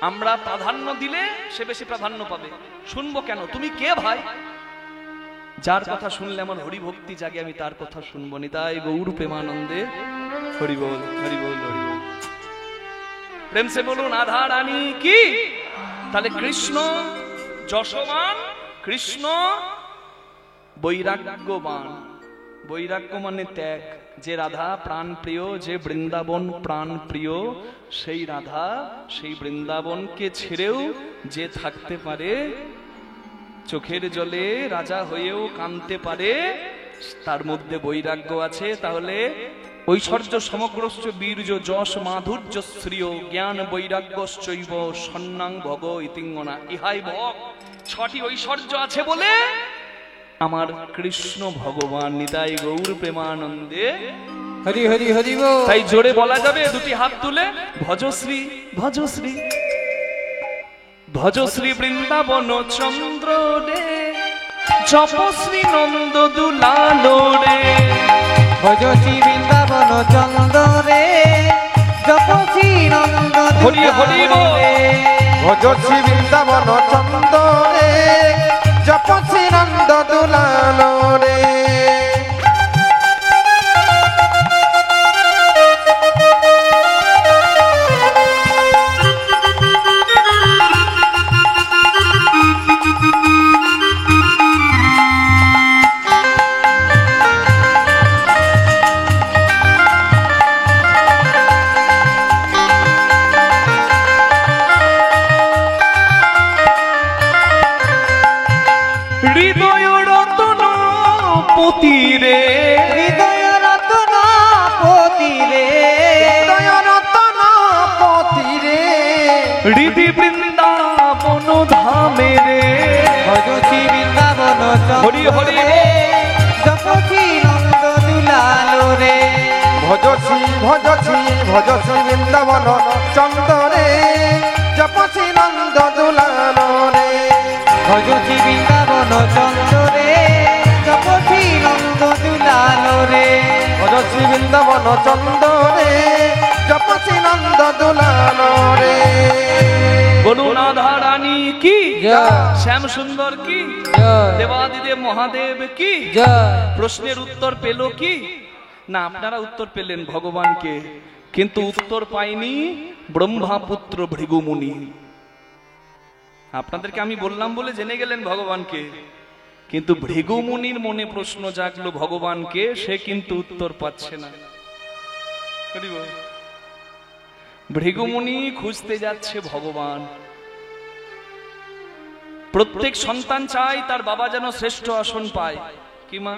আমরা প্রাধান্য দিলে সে বেশি প্রাধান্য পাবে। শুনবো কেন? তুমি কে ভাই? যার কথা শুনলে আমার হরি ভক্তি জাগে, আমি তার কথা শুনবো। নিতাই গৌর প্রেমানন্দে হরি বল হরি বল হরি বল। প্রেম সে বলুন আধা রানী কি। তাহলে কৃষ্ণ যশোবান, কৃষ্ণ বৈরাগ্যবান। বৈরাগ্য মানে ত্যাগ। যে রাধা প্রাণ প্রিয়, যে বৃন্দাবন প্রাণ প্রিয়, সেই রাধা সেই বৃন্দাবনকে ছেড়েও যে থাকতে পারে, চোখের জলে রাজা হয়েও কাঁদতে পারে, তার মধ্যে বৈরাগ্য আছে। তাহলে ঐশ্বর্য সমগ্রস্য বীর্য যশ মাধুর্য শ্রিয় জ্ঞান বৈরাগ্যশ্চৈব সন্নাং ভগ ইতিঙ্গনা। ইহাই ভগ, ছটি ঐশ্বর্য আছে বলে আমার কৃষ্ণ ভগবান নিতাই গৌর প্রেমানন্দে হরি হরি হরি বল। তাই জোরে বলা যাবে দুটি হাত তুলে, ভজশ্রী ভজশ্রী ভজশ্রী বৃন্দাবন চন্দ্র রে, জপশ্রী নন্দ দুলালো রে। ভজশ্রী বৃন্দাবন চন্দ্র রে, জপশ্রী নন্দ হরি হরি বল। ভজশ্রী বৃন্দাবন চন্দ্র রে, জপশ্রী নন্দ দুলালো রে। হৃদয় রতন পতি রে, হৃদয় রতন পতি রে, হৃদয় রতন পতি রে। হৃদি বৃন্দাবন ধামে রে, ভজশ্রী বৃন্দাবন হরি হরি চন্দ্র রে, জপশ্রী নন্দ দুলালো রে। ভজশ্রী ভজশ্রী ভজশ্রী বৃন্দাবন চন্দ্র রে, জপশ্রী নন্দ দুলালো রে। ভজশ্রী বৃন্দাবন চন্দ্র রে, জপশ্রী নন্দ দুলালো রে। ভজশ্রী বৃন্দাবন চন্দ্র রে, জপশ্রী নন্দ দুলালো রে। বলুন রাধা রানী কি, জয়। শ্যাম সুন্দর কি, জয়। দেবাদিদেব মহাদেব কি। জয়। প্রশ্নের উত্তর পেল কি না? আপনারা উত্তর পেলেন ভগবানকে, কিন্তু উত্তর পাইনি ব্রহ্মাপুত্র ভৃগুমুনি। আপনাদেরকে আমি বললাম বলে জেনে গেলেন ভগবানকে, কিন্তু ভৃগুমুনির মনে প্রশ্ন জাগলো ভগবানকে, সে কিন্তু উত্তর পাচ্ছে না। ভৃগুমুনি খুঁজতে যাচ্ছে ভগবান। প্রত্যেক সন্তান চায় তার বাবা যেন শ্রেষ্ঠ আসন পায়। কি মা,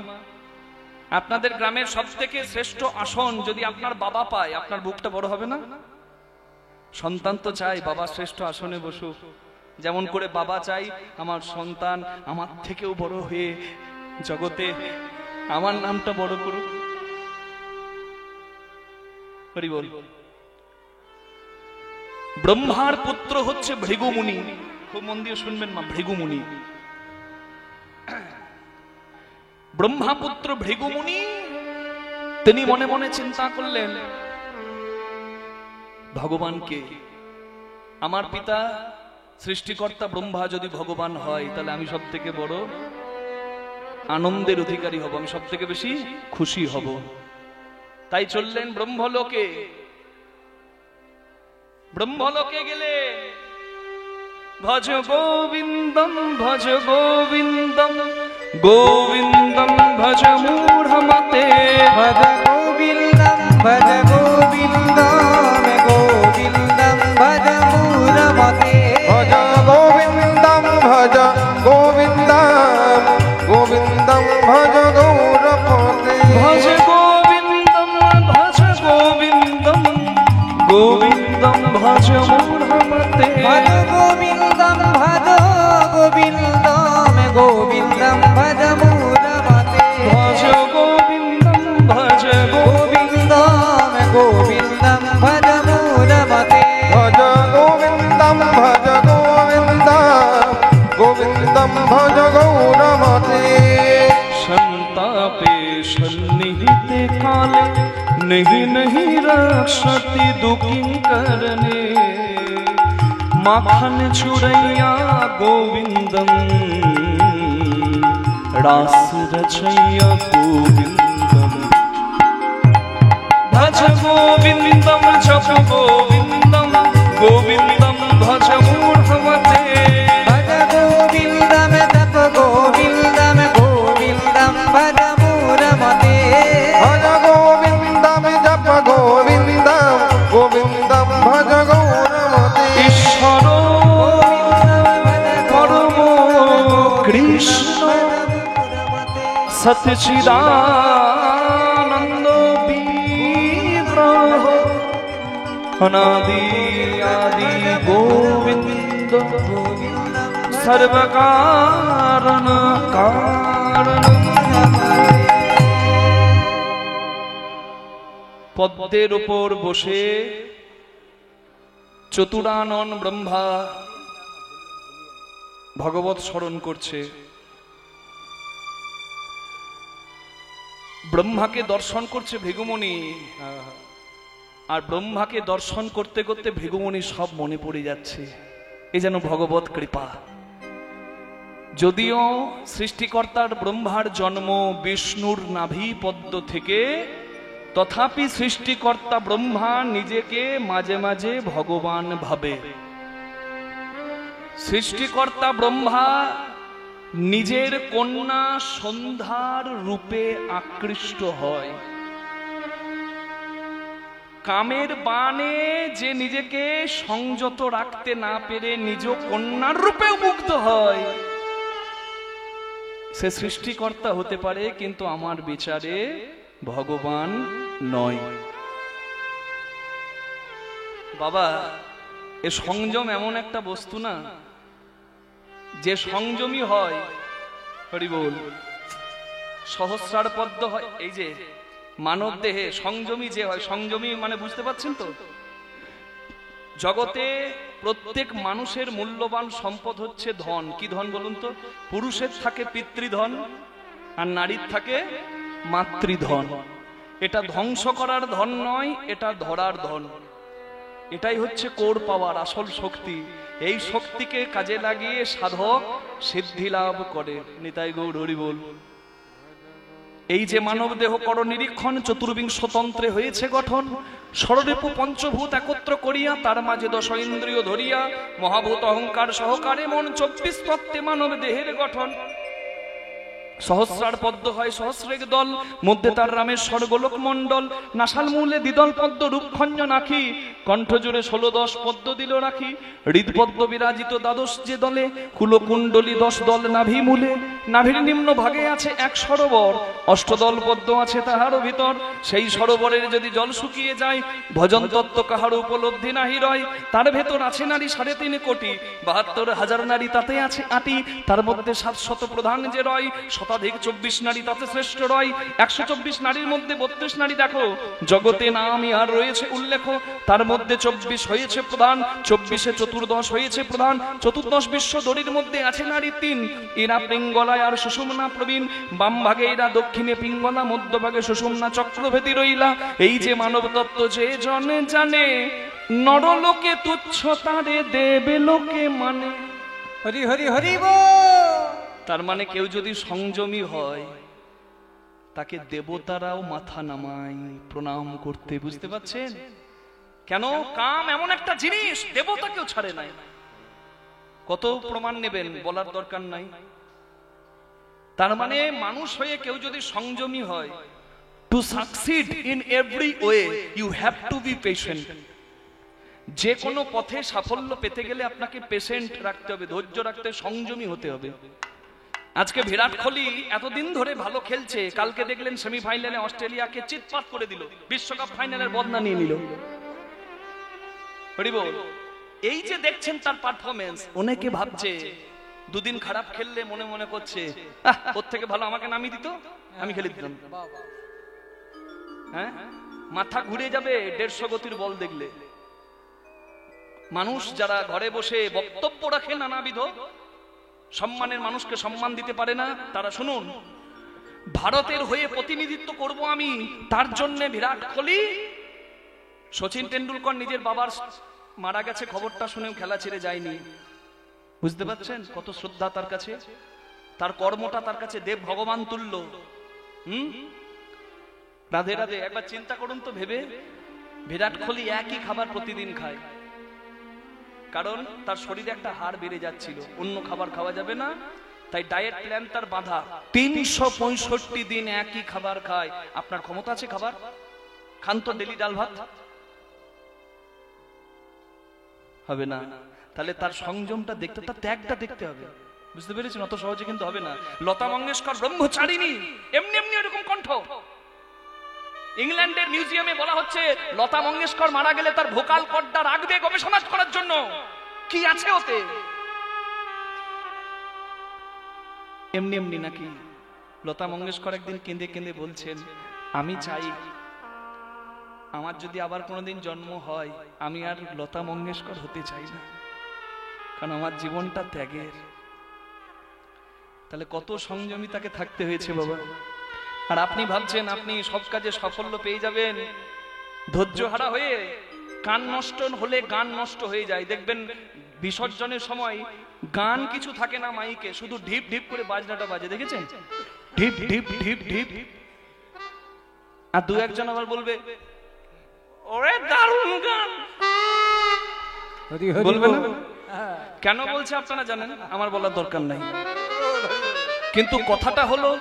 আপনাদের গ্রামের সব থেকে শ্রেষ্ঠ আসন যদি আপনার বাবা পায়, আপনার বুকটা বড় হবে না? সন্তান তো চাই বাবা শ্রেষ্ঠ আসনে বসুক, যেমন করে বাবা চাই আমার সন্তান আমার থেকেও বড় হয়ে জগতে আমার নামটা বড় করুক। হরি বল। ব্রহ্মার পুত্র হচ্ছে ভৃগুমুনি। খুব মন দিয়ে শুনবেন মা, ভৃগুমুনি। ব্রহ্মাপুত্র ভৃগুমুনি তিনি মনে মনে চিন্তা করলেন ভগবানকে, আমার পিতা সৃষ্টিকর্তা ব্রহ্মা যদি ভগবান হয়, তাহলে আমি সব থেকে বড় আনন্দের অধিকারী হব, আমি সব থেকে বেশি খুশি হব। তাই চললেন ব্রহ্মলোকে। ব্রহ্মলোকে গেলে ভজ গোবিন্দম ভজ গোবিন্দম গোবিন্দম ভজ মূঢ়মতে। ভজ গোবিন্দম ভজ গোবিন্দম গোবিন্দম ভজ মূঢ়মতে। ভজ গোবিন্দম ভজ গোবিন্দম গোবিন্দম ভজ গৌরপতে। ভজ গোবিন্দম ভজ গোবিন্দম গোবিন্দম ভজ মূঢ়মতে। ভজ গোবিন্দম ভজ গোবিন্দম গোবিন্দম ভজ মূঢ়মতে। ভজ গোবিন্দম ভজ গোবিন্দম গোবিন্দম ভজ মূঢ়মতে। ভজ গোবিন্দম ভজ গোবিন্দম গোবিন্দম ভজ গৌরমতে। संतापे सन्निहिते काले नहीं नहीं रक्षति दुखी करने। माखन छुड़ैया गोविंदम रास रचैया गोविंदम। भज गोविंदम जप गोविंदम गोविंदम भज मूढ़मते। भज गोविंदम जप गोविंदम गोविंदम भज मूढ़मते। সচ্চিদানন্দ বিগ্রহ অনাদি আদি গোবিন্দ সর্বকারণ কারণ। পদ্মের উপর বসে চতুরানন ব্রহ্মা ভগবত স্মরণ করছে। ব্রহ্মাকে দর্শন করছে ভৃগুমুনি, আর ব্রহ্মাকে দর্শন করতে করতে ভৃগুমুনি সব মনে পড়ে যাচ্ছে। এই যেন ভগবত কৃপা। যদিও সৃষ্টিকর্তার ব্রহ্মার জন্ম বিষ্ণুর নাভি পদ্ম থেকে, তথাপি সৃষ্টিকর্তা ব্রহ্মা নিজেকে মাঝে মাঝে ভগবান ভাবে। সৃষ্টিকর্তা ব্রহ্মা নিজের কন্যা সন্ধ্যার রূপে আকৃষ্ট হয়। কামের বাণে যে নিজেকে সংযত রাখতে না পেরে নিজ কন্যার রূপে মুগ্ধ হয়, সে সৃষ্টিকর্তা হতে পারে, কিন্তু আমার বিচারে ভগবান নয়। বাবা, এ সংযম এমন একটা বস্তু না, যে সংযমী হয়, হরি বল, সহস্রার পদ্ম হয়। এই যে মানব দেহে সংযমী যে হয়, সংযমী মানে বুঝতে পারছেন তো? জগতে প্রত্যেক মানুষের মূল্যবান সম্পদ হচ্ছে ধন। কি ধন বলুন তো? পুরুষের থাকে পিতৃধন, আর নারীর থাকে মাতৃধন। এটা ধ্বংস করার ধন নয়, এটা ধরার ধন। এটাই হচ্ছে কোর পাওয়ার আসল শক্তি। এই শক্তিকে কাজে লাগিয়ে সাধক সিদ্ধি লাভ করে। নিতাই গৌর হরি বল। এই যে মানব দেহ কর নিরীক্ষণ, চতুর্বিংশ তন্ত্রে হয়েছে গঠন। ষড়রিপু পঞ্চভূত একত্র করিয়া, তার মাঝে দশ ইন্দ্রিয় ধরিয়া, মহাভূত অহংকার সহকারে মন 24 তত্ত্বে মানব দেহের গঠন। সহস্রার পদ্ম হয় সহস্রেক দল, মধ্যে তার রামেশ্বর গোলক মন্ডল। নাসাল মূলে দ্বিদল পদ্ম রূপখঞ্জন আঁখি, কণ্ঠ জুড়ে 16-10 পদ্ম দিল রাখি। হৃদপদ্ম বিরাজিত দ্বাদশ যে দলে, কুলকুণ্ডলী 10 দল নাভি মূলে। নাভির নিম্ন ভাগে আছে এক সরোবর, অষ্টদল পদ্ম আছে তাহারও ভিতর। সেই সরোবরের যদি জল শুকিয়ে যায়, ভজন তত্ত্ব কাহার উপলব্ধি নাহি রয়। তার ভেতর আছে নারী 3.5 কোটি, 72,000 নারী তাতে আছে আটি। তার মধ্যে 700 প্রধান যে রয়, শতাধিক 24 নারী তাতে শ্রেষ্ঠ রয়। 124 নারীর মধ্যে 32 নারী দেখো, জগতে নাম ইহার রয়েছে উল্লেখ। তার মধ্যে 24 হয়েছে প্রধান, 24-এ 14 হয়েছে প্রধান। 14 বিশ্ব দড়ির মধ্যে আছে নারী 3, এরা পিঙ্গলায় আর সুষুম্না প্রবীণ। বাম ভাগে এরা, দক্ষিণে পিঙ্গলা, মধ্যভাগে সুষুম্না চক্রভেদী রইলা। এই যে মানব তত্ত্ব যে জনে জানে, নরলোকে তুচ্ছ তারে দেবে লোকে মানে। হরি হরি হরি বল। তার মানে কেউ যদি সংযমী হয়, তাকে দেবতারাও মাথা নামায় প্রণাম করতে। বুঝতে পারছেন কেন? কাম এমন একটা জিনিস, দেবতাকেও ছাড়ে নাই। কত প্রমাণ নেবেন, বলার দরকার নাই। তার মানে মানুষ হয়ে কেউ যদি সংযমী হয়, to succeed in every way you have to be patient. যে কোনো পথে সাফল্য পেতে গেলে আপনাকে পেশেন্ট রাখতে হবে, ধৈর্য রাখতে, সংযমী হতে হবে। আজকে বিরাট কোহলি এতদিন ধরে ভালো খেলছে, কালকে দেখলেন সেমিফাইনালে অস্ট্রেলিয়াকে চিৎপাত করে দিল, বিশ্বকাপ ফাইনালের বদনা নিয়ে নিল। এই যে দেখছেন তার পারফরমেন্স, অনেকে ভাবছে দুদিন খারাপ খেললে মনে মনে করছে ওর থেকে ভালো আমাকে নামিয়ে দিত, আমি খেলে দিতাম। হ্যাঁ, মাথা ঘুরে যাবে 150 গতির বল দেখলে। মানুষ যারা ঘরে বসে বক্তব্য রাখে নানাবিধ, সম্মানের মানুষকে সম্মান দিতে পারে না, তারা শুনুন, ভারতের হয়ে প্রতিনিধিত্ব করব আমি, তার জন্য বিরাট কোহলি, সচিন টেন্ডুলকর নিজের বাবার মারা গেছে খবরটা শুনেও খেলা ছেড়ে যায়নি। বুঝতে পারছেন কত শ্রদ্ধা তার কাছে, তার কর্মটা তার কাছে দেব ভগবান তুল্য। রাধে রাধে। একবার চিন্তা করুন তো ভেবে, বিরাট কোহলি একই খাবার প্রতিদিন খায়, কারণ তার শরীরে একটা হাড় বেড়ে যাচ্ছিল, অন্য খাবার খাওয়া যাবে না, তাই ডায়েট প্ল্যান তার বাঁধা। 365 দিন একই খাবার খায়। আপনার ক্ষমতা আছে খাবার খান তো, ডেলি ডাল ভাত হবে না। তাহলে তার সংযমটা দেখতে, তার ত্যাগটা দেখতে হবে। বুঝতে পেরেছেন? অত সহজে কিন্তু হবে না। লতা মঙ্গেশকর ব্রহ্মচারিণী, এমনি এমনি এরকম কণ্ঠ। ইংল্যান্ডের মিউজিয়ামে বলা হচ্ছে লতা মঙ্গেশকর মারা গেলে তার ভোকাল কর্ডটা রাখবে গবেষণা করার জন্য। কি আছে ওতে? এমনি এমনি নাকি? লতা মঙ্গেশকর একদিন কেঁদে কেঁদে বলছেন, আমি চাই আমার যদি আবার কোনোদিন জন্ম হয় আমি আর লতা মঙ্গেশকর হতে চাই না, কারণ আমার জীবনটা ত্যাগের। তাহলে কত সংযমী তাকে থাকতে হয়েছে বাবা। আর আপনি ভাবছেন আপনি সব কাজে সাফল্য পেয়ে যাবেন, ধৈর্য হারা হয়ে। কান নষ্ট হলে গান নষ্ট হয়ে যায়। দেখবেন বিসর্জনের সময় গান কিছু থাকে না মাইকে, শুধু ঢিপ ঢিপ করে বাজনাটা বাজে, দেখেছেন? ঢিপ ঢিপ ঢিপ ঢিপ। আর দু একজন আবার বলবে ওরে দারুণ গান, বলবে না? কেন বলছে আপনারা জানেন? আমার বলার দরকার নাই। কিন্তু কথাটা হলো,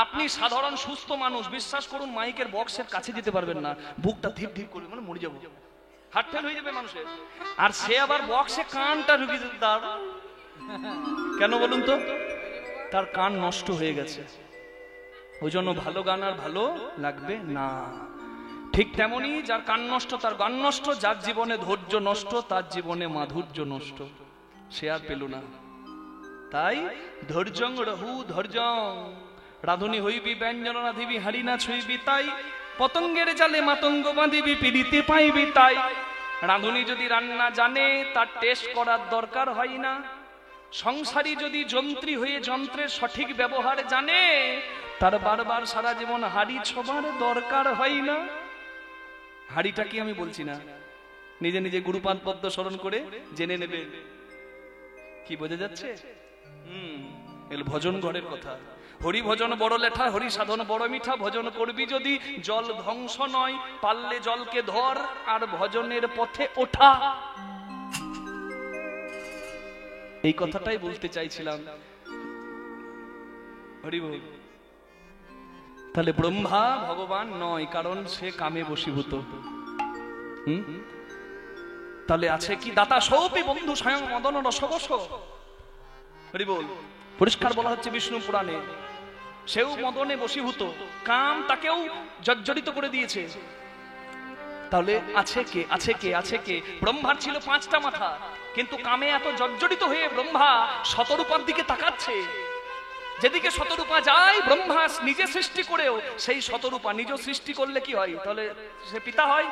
আপনি সাধারণ সুস্থ মানুষ, বিশ্বাস করুন মাইকের বক্সের কাছে যেতে পারবেন না, বুকটা ধীপ ধীপ করবে, মানে মরে যাবো, হার্ট ফেল হয়ে যাবে মানুষের। আর সে আবার বক্সে কানটা ঢুকিয়ে দিতে, তার কেন বলুন তো? তার কান নষ্ট হয়ে গেছে। ওই জন্য ভালো গান আর ভালো লাগবে না। ঠিক তেমনি যার কান নষ্ট তার গান নষ্ট, যার জীবনে ধৈর্য নষ্ট তার জীবনে মাধুর্য নষ্ট, সে আর পেল না। তাই ধৈর্যং রহু ধৈর্যং রাধুনি হইবি ব্যঞ্জন রাধিবি হারি না ছুইবি, তাই পতঙ্গের জালে মাতঙ্গ বাঁধিবি পিড়িতে পাইবি। তাই রাধুনি যদি রান্না জানে তার টেস্ট করার দরকার হয় না। সংসারী যদি যন্ত্রী হয়ে যন্ত্রের সঠিক ব্যবহার জানে তার বারবার সারা জীবন হাড়ি ছোবার দরকার হয় না। হাড়িটা কি আমি বলছি না, নিজে নিজে গুরুপাদ পদ্ম স্মরণ করে জেনে নেবে। কি বোঝা যাচ্ছে? এল ভজন ঘরের কথা। হরি ভজন বড় লেঠা, হরি সাধন বড় মিঠা। ভজন করবি যদি জল ধ্বংস নয়, পারলে জলকে ধর আর ভজনের পথে ওঠা। এই কথাটাই বলতে চাইছিলাম। হরি বল। তাহলে ব্রহ্মা ভগবান নয়, কারণ সে কামে বশীভূত। তাহলে আছে কি? দাতা সৌপি বন্ধু স্বয়ং মদন রসবশ। হরি বল। পরিষ্কার বলা হচ্ছে বিষ্ণু পুরাণে, সেও মদনে বশীভূত, কাম তাকেও জর্জরিত করে দিয়েছে। তাহলে আছে কে? আছে কে? আছে কে? ব্রহ্মার ছিল 5টা মাথা, কিন্তু কামে এত জর্জরিত হয়ে ব্রহ্মা শতরূপার দিকে তাকাচ্ছে। যেদিকে শতরূপা যায়, ব্রহ্মা নিজে সৃষ্টি করেও সেই শতরূপা নিজ সৃষ্টি করলে কি হয়? তাহলে সে পিতা হয়।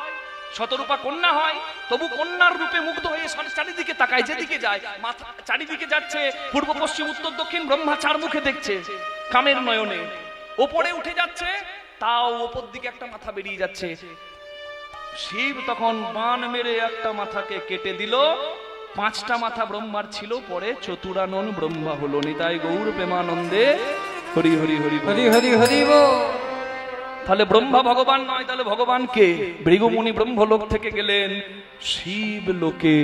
শতরূপা কন্যা হয়, তবু কন্যার রূপে মুগ্ধ হয়ে চারিদিকে তাকায়, যেদিকে যায় মাথা চারিদিকে যাচ্ছে, পূর্ব পশ্চিম উত্তর দক্ষিণ ব্রহ্মা 4 মুখে দেখছে কামের নয়নে। ওপরে উঠে যাচ্ছে, তাও ওপর দিকে একটা মাথা বেরিয়ে যাচ্ছে। শিব তখন বান মেরে একটা মাথাকে কেটে দিল। 5টা মাথা ব্রহ্মার ছিল, পরে চতুরানন ব্রহ্মা হলো। নিতাই গৌর প্রেমানন্দে হরি হরি হরি হরি হরি হরি বল। তাহলে ব্রহ্মা ভগবান নয়, তাহলে ভগবান কে? ভৃগুমুনি ব্রহ্মলোক থেকে গেলেন শিব লোকে।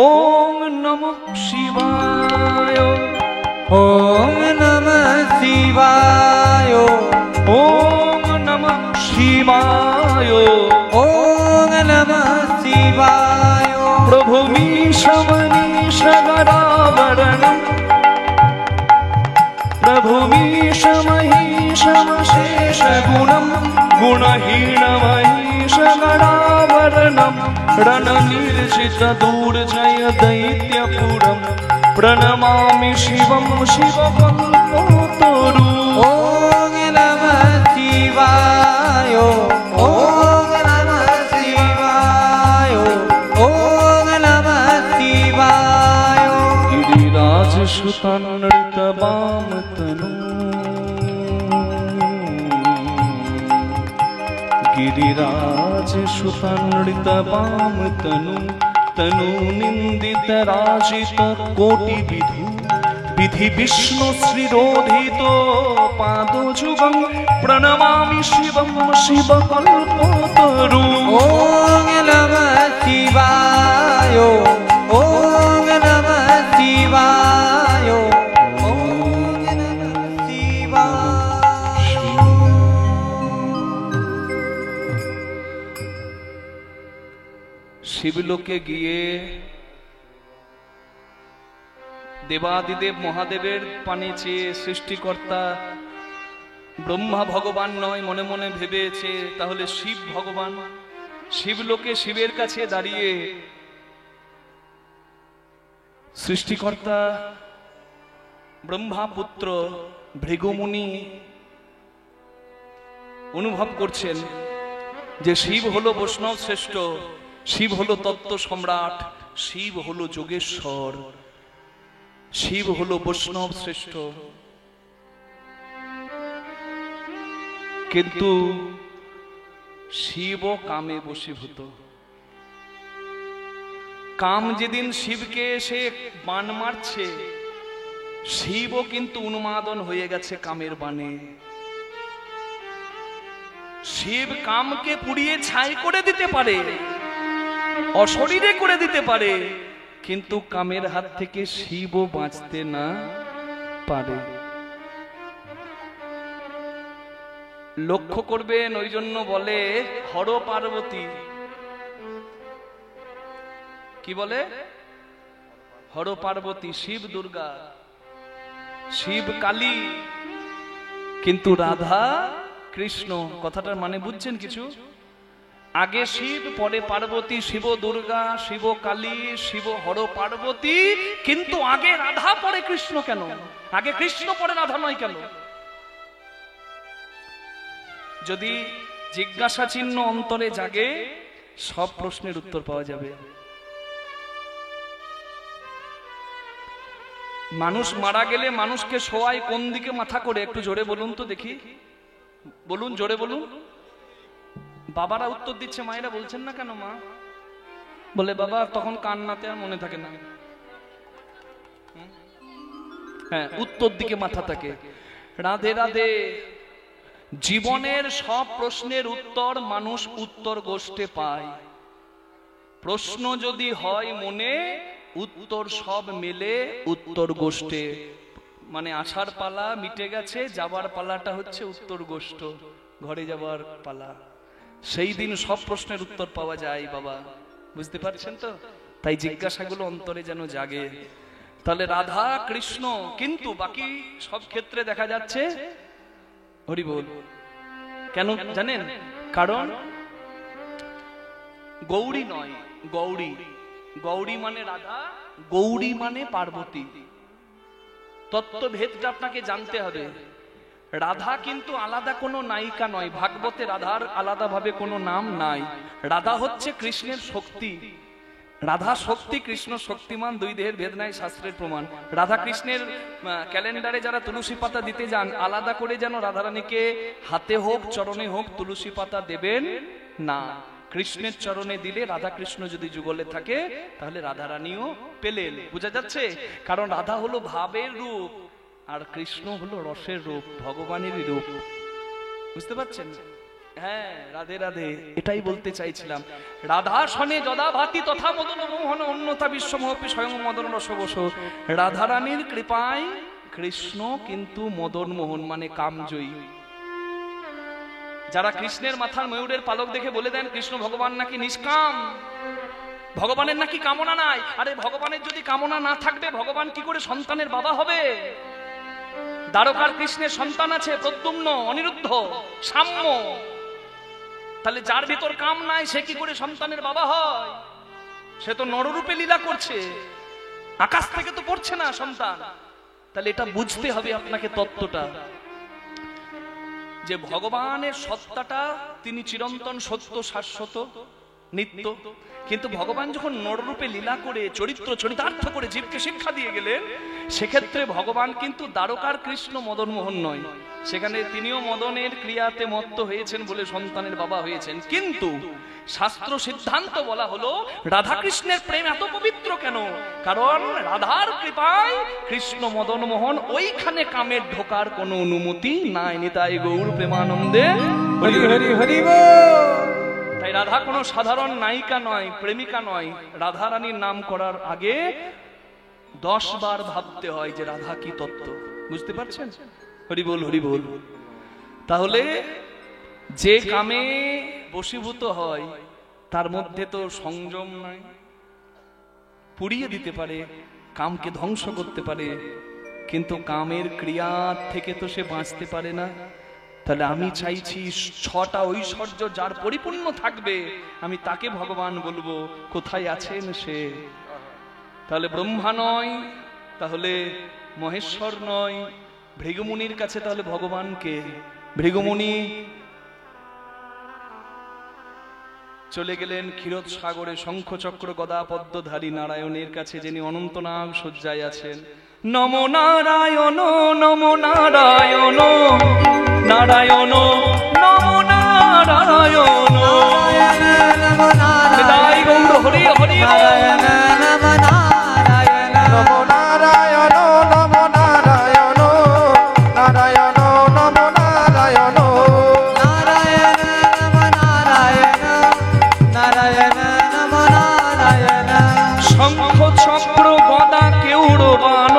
ওম নমঃ শিবায়, ওম নমঃ শিবায়, ওম নমঃ শিবায়, ওম নমঃ শিবায়। প্রভু মীশমনীশগরাবরণম, প্রভু মীশমহিশমশেষ গুণম, গুণহীনমহিশগরাবরণম, রণনির্জিত দুর্জয় দৈত্যপুরম, প্রণমামি শিবম শিবকল্পতরু। ওম নমঃ শিবায়, ওম নমঃ শিবায়, ওম নমঃ শিবায়। গিরিরাজ সুতানৃত বাম তনু, गिरिराज सुतनृत वाम तनु, तनु निंदित राजित कोटि विधु, विधि विष्णु श्रीरोधित पाद जुगम, प्रणमामि शिवम शिवकल्पतरु। ओम नमः शिवाय, ओम नमः शिवाय, ओम नमः शिवाय। শিবলোকে গিয়ে দেবাদিদেব মহাদেবের পানে চেয়ে সৃষ্টিকর্তা ব্রহ্মা ভগবান নয় মনে মনে ভেবেছে, তাহলে শিব ভগবান। শিবলোকে শিবের কাছে দাঁড়িয়ে সৃষ্টিকর্তা ব্রহ্মা পুত্র ভৃগুমুনি অনুভব করছেন যে শিব হলো বৈষ্ণব শ্রেষ্ঠ, শিব হলো তত্ত্ব সম্রাট, শিব হলো যোগেশ্বর, শিব হলো বৈষ্ণব শ্রেষ্ঠ। কিন্তু শিব কামে বশীভূত। কাম যেদিন শিবকে এসে বান মারছে, শিবও কিন্তু উন্মাদন হয়ে গেছে কামের বানে। শিব কামকে পুড়িয়ে ছাই করে দিতে পারে, অশরীরে করে দিতে পারে, কিন্তু কামের হাত থেকে শিবও বাঁচতে না পারে। লক্ষ্য করবেন, ওই জন্য বলে হর পার্বতী। কি বলে? হর পার্বতী, শিব দুর্গা, শিব কালী, কিন্তু রাধা কৃষ্ণ। কথাটার মানে বুঝছেন কিছু? আগে শিব, পরে পার্বতী, শিব দুর্গা, শিব কালী, শিব হর পার্বতী, কিন্তু আগে রাধা পরে কৃষ্ণ কেন? আগে কৃষ্ণ পরে রাধা নয় কেন? যদি জিজ্ঞাসা চিহ্ন অন্তরে জাগে, সব প্রশ্নের উত্তর পাওয়া যাবে। মানুষ মারা গেলে মানুষকে শোয়ায় কোন দিকে মাথা করে? একটু জোরে বলুন তো দেখি, বলুন, জোরে বলুন। বাবারা উত্তর দিচ্ছে, মায়েরা বলছেন না কেন? মা বলে বাবা তখন কান্নাতে আর মনে থাকে না। হ্যাঁ, উত্তর দিকে মাথা থাকে। রাধে রাধে। জীবনের সব প্রশ্নের উত্তর মানুষ উত্তর গোষ্ঠে পায়। প্রশ্ন যদি হয় মনে, উত্তর সব মেলে উত্তর গোষ্ঠে। মানে আসার পালা মিটে গেছে, যাবার পালাটা হচ্ছে উত্তর গোষ্ঠ, ঘরে যাবার পালা। সেই দিন সব প্রশ্নের উত্তর পাওয়া যায় বাবা, বুঝতে পারছেন তো? তাই জিজ্ঞাসাগুলো অন্তরে যেন জাগে। তাহলে রাধা কৃষ্ণ, কিন্তু বাকি সব ক্ষেত্রে দেখা যাচ্ছে হরি বল। কেন জানেন? কারণ গৌরী নয়, গৌরী। গৌরী মানে রাধা, গৌরী মানে পার্বতী। তত্ত্বভেদটা আপনাকে জানতে হবে। রাধা কিন্তু আলাদা কোনো নায়িকা নয়, ভাগবতে রাধার আলাদাভাবে কোনো নাম নাই। রাধা হচ্ছে কৃষ্ণের শক্তি। রাধা শক্তি, কৃষ্ণ শক্তিমান, দুই দেহের ভেদ নাই, শাস্ত্রের প্রমাণ। রাধা কৃষ্ণের ক্যালেন্ডারে যারা তুলসী পাতা দিতে যান, আলাদা করে যেন রাধারানীকে হাতে হোক চরণে হোক তুলসী পাতা দেবেন না। কৃষ্ণের চরণে দিলে, রাধা কৃষ্ণ যদি যুগলে থাকে, তাহলে রাধারানীও পেলেন। বোঝা যাচ্ছে? কারণ রাধা হলো ভাবের রূপ, আর কৃষ্ণ হলো রসের রূপ, ভগবানেরই রূপ। বুঝতে পারছেন? হ্যাঁ, রাধে রাধে, এটাই বলতে চাইছিলাম। রাধা শনে যদা ভাতি তথা মদন মোহন অন্যথা বিশ্বমোহপি স্বয়ং মদন রসবশ। রাধারানীর কৃপায় কৃষ্ণ কিন্তু মদন মোহন মানে কামজয়ী। যারা কৃষ্ণের মাথার ময়ূরের পালক দেখে বলে দেন কৃষ্ণ ভগবান নাকি নিষ্কাম, ভগবানের নাকি কামনা নাই। আরে ভগবানের যদি কামনা না থাকবে, ভগবান কি করে সন্তানের বাবা হবে? দ্বারকার কৃষ্ণের সন্তান আছে, প্রদ্যুম্ন, অনিরুদ্ধ, সাম্য। তাহলে যার ভিতর কাম নাই, সে কি করে সন্তানের বাবা হয়? সে তো নররূপে লীলা করছে, আকাশ থেকে তো পড়ছে না সন্তান। তাহলে এটা বুঝতে হবে আপনাকে তত্ত্বটা, যে ভগবানের সত্তাটা তিনি চিরন্তন, সত্য, শাশ্বত, নিত্য। কিন্তু ভগবান যখন নররূপে লীলা করে, চরিতার্থ করে জীবকে শিক্ষা দিয়ে গেলেন, সেক্ষেত্রে ভগবান কিন্তু দ্বারকার কৃষ্ণ মদন মোহন নয়। সেখানে তিনিও মদনের ক্রিয়াতে মত্ত হয়েছেন বলে সন্তানের বাবা হয়েছেন। কিন্তু শাস্ত্র সিদ্ধান্ত বলা হলো, রাধা কৃষ্ণের প্রেম এত পবিত্র কেন? কারণ রাধার কৃপায় কৃষ্ণ মদন মোহন, ওইখানে কামের ঢোকার কোনো অনুমতি নাই। নিতাই গৌর প্রেমানন্দে হরি হরি হরি বল। তাই রাধা কোনো সাধারণ নায়িকা নয়, প্রেমিকা নয়। রাধা রানীর নাম করার আগে 10 বার ভাবতে হয় যে রাধা কি তত্ত্ব। বুঝতে পারছেন? হরি বল, হরি বল। তাহলে যে কামে বশীভূত হয়, তার মধ্যে তো সংযম নাই, পুড়িয়ে দিতে পারে। কামকে ধ্বংস করতে পারে, কিন্তু কামের ক্রিয়া থেকে তো সে বাঁচতে পারে না। তাহলে আমি চাইছি 6টা ঐশ্বর্য যার পরিপূর্ণ থাকবে, আমি তাকে ভগবান বলবো। কোথায় আছেন সে? তাহলে ব্রহ্মা নয়, তাহলে মহেশ্বর নয়, ভৃগুমুনির কাছে তাহলে ভগবানকে। ভৃগুমুনি চলে গেলেন ক্ষীরোদ সাগরে, শঙ্খ চক্র গদা পদ্মধারী নারায়ণের কাছে, যিনি অনন্তনাগ শয্যায় আছেন। নমো নারায়ণ নমো নারায়ণ নারায়ণ নমো নারায়ণ বিদায় গৌর হরি হরি নারায়ণ নমো নারায়ণ নমো নারায়ণ নমো নারায়ণ নারায়ণ নমো নারায়ণ নারায়ণ নমো নারায়ণ নারায়ণ নমো নারায়ণ শঙ্খ চক্র গদা কেউড় বান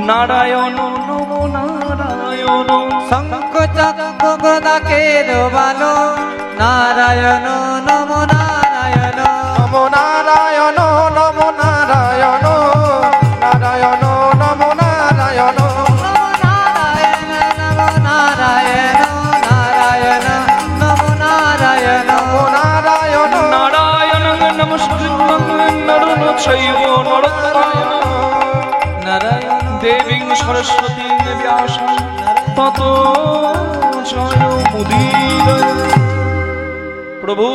নারায়ণ নমো নারায়ণ শঙ্খ চক্র গদা কেরবালো নারায়ণ নমো নারায়ণ নমো নারায়ণ নমো নারায়ণ নারায়ণ নমো নারায়ণ নারায়ণ নমো নারায়ণ নারায়ণ নমো নারায়ণ নমো নারায়ণ নারায়ণ নমস্কৃত্যং নরং চৈব নরোত্তমঃ নারায়ণ দেবীং সরস্বতীং ব্যাসং ততো জয়মুদীরয়ে। প্রভু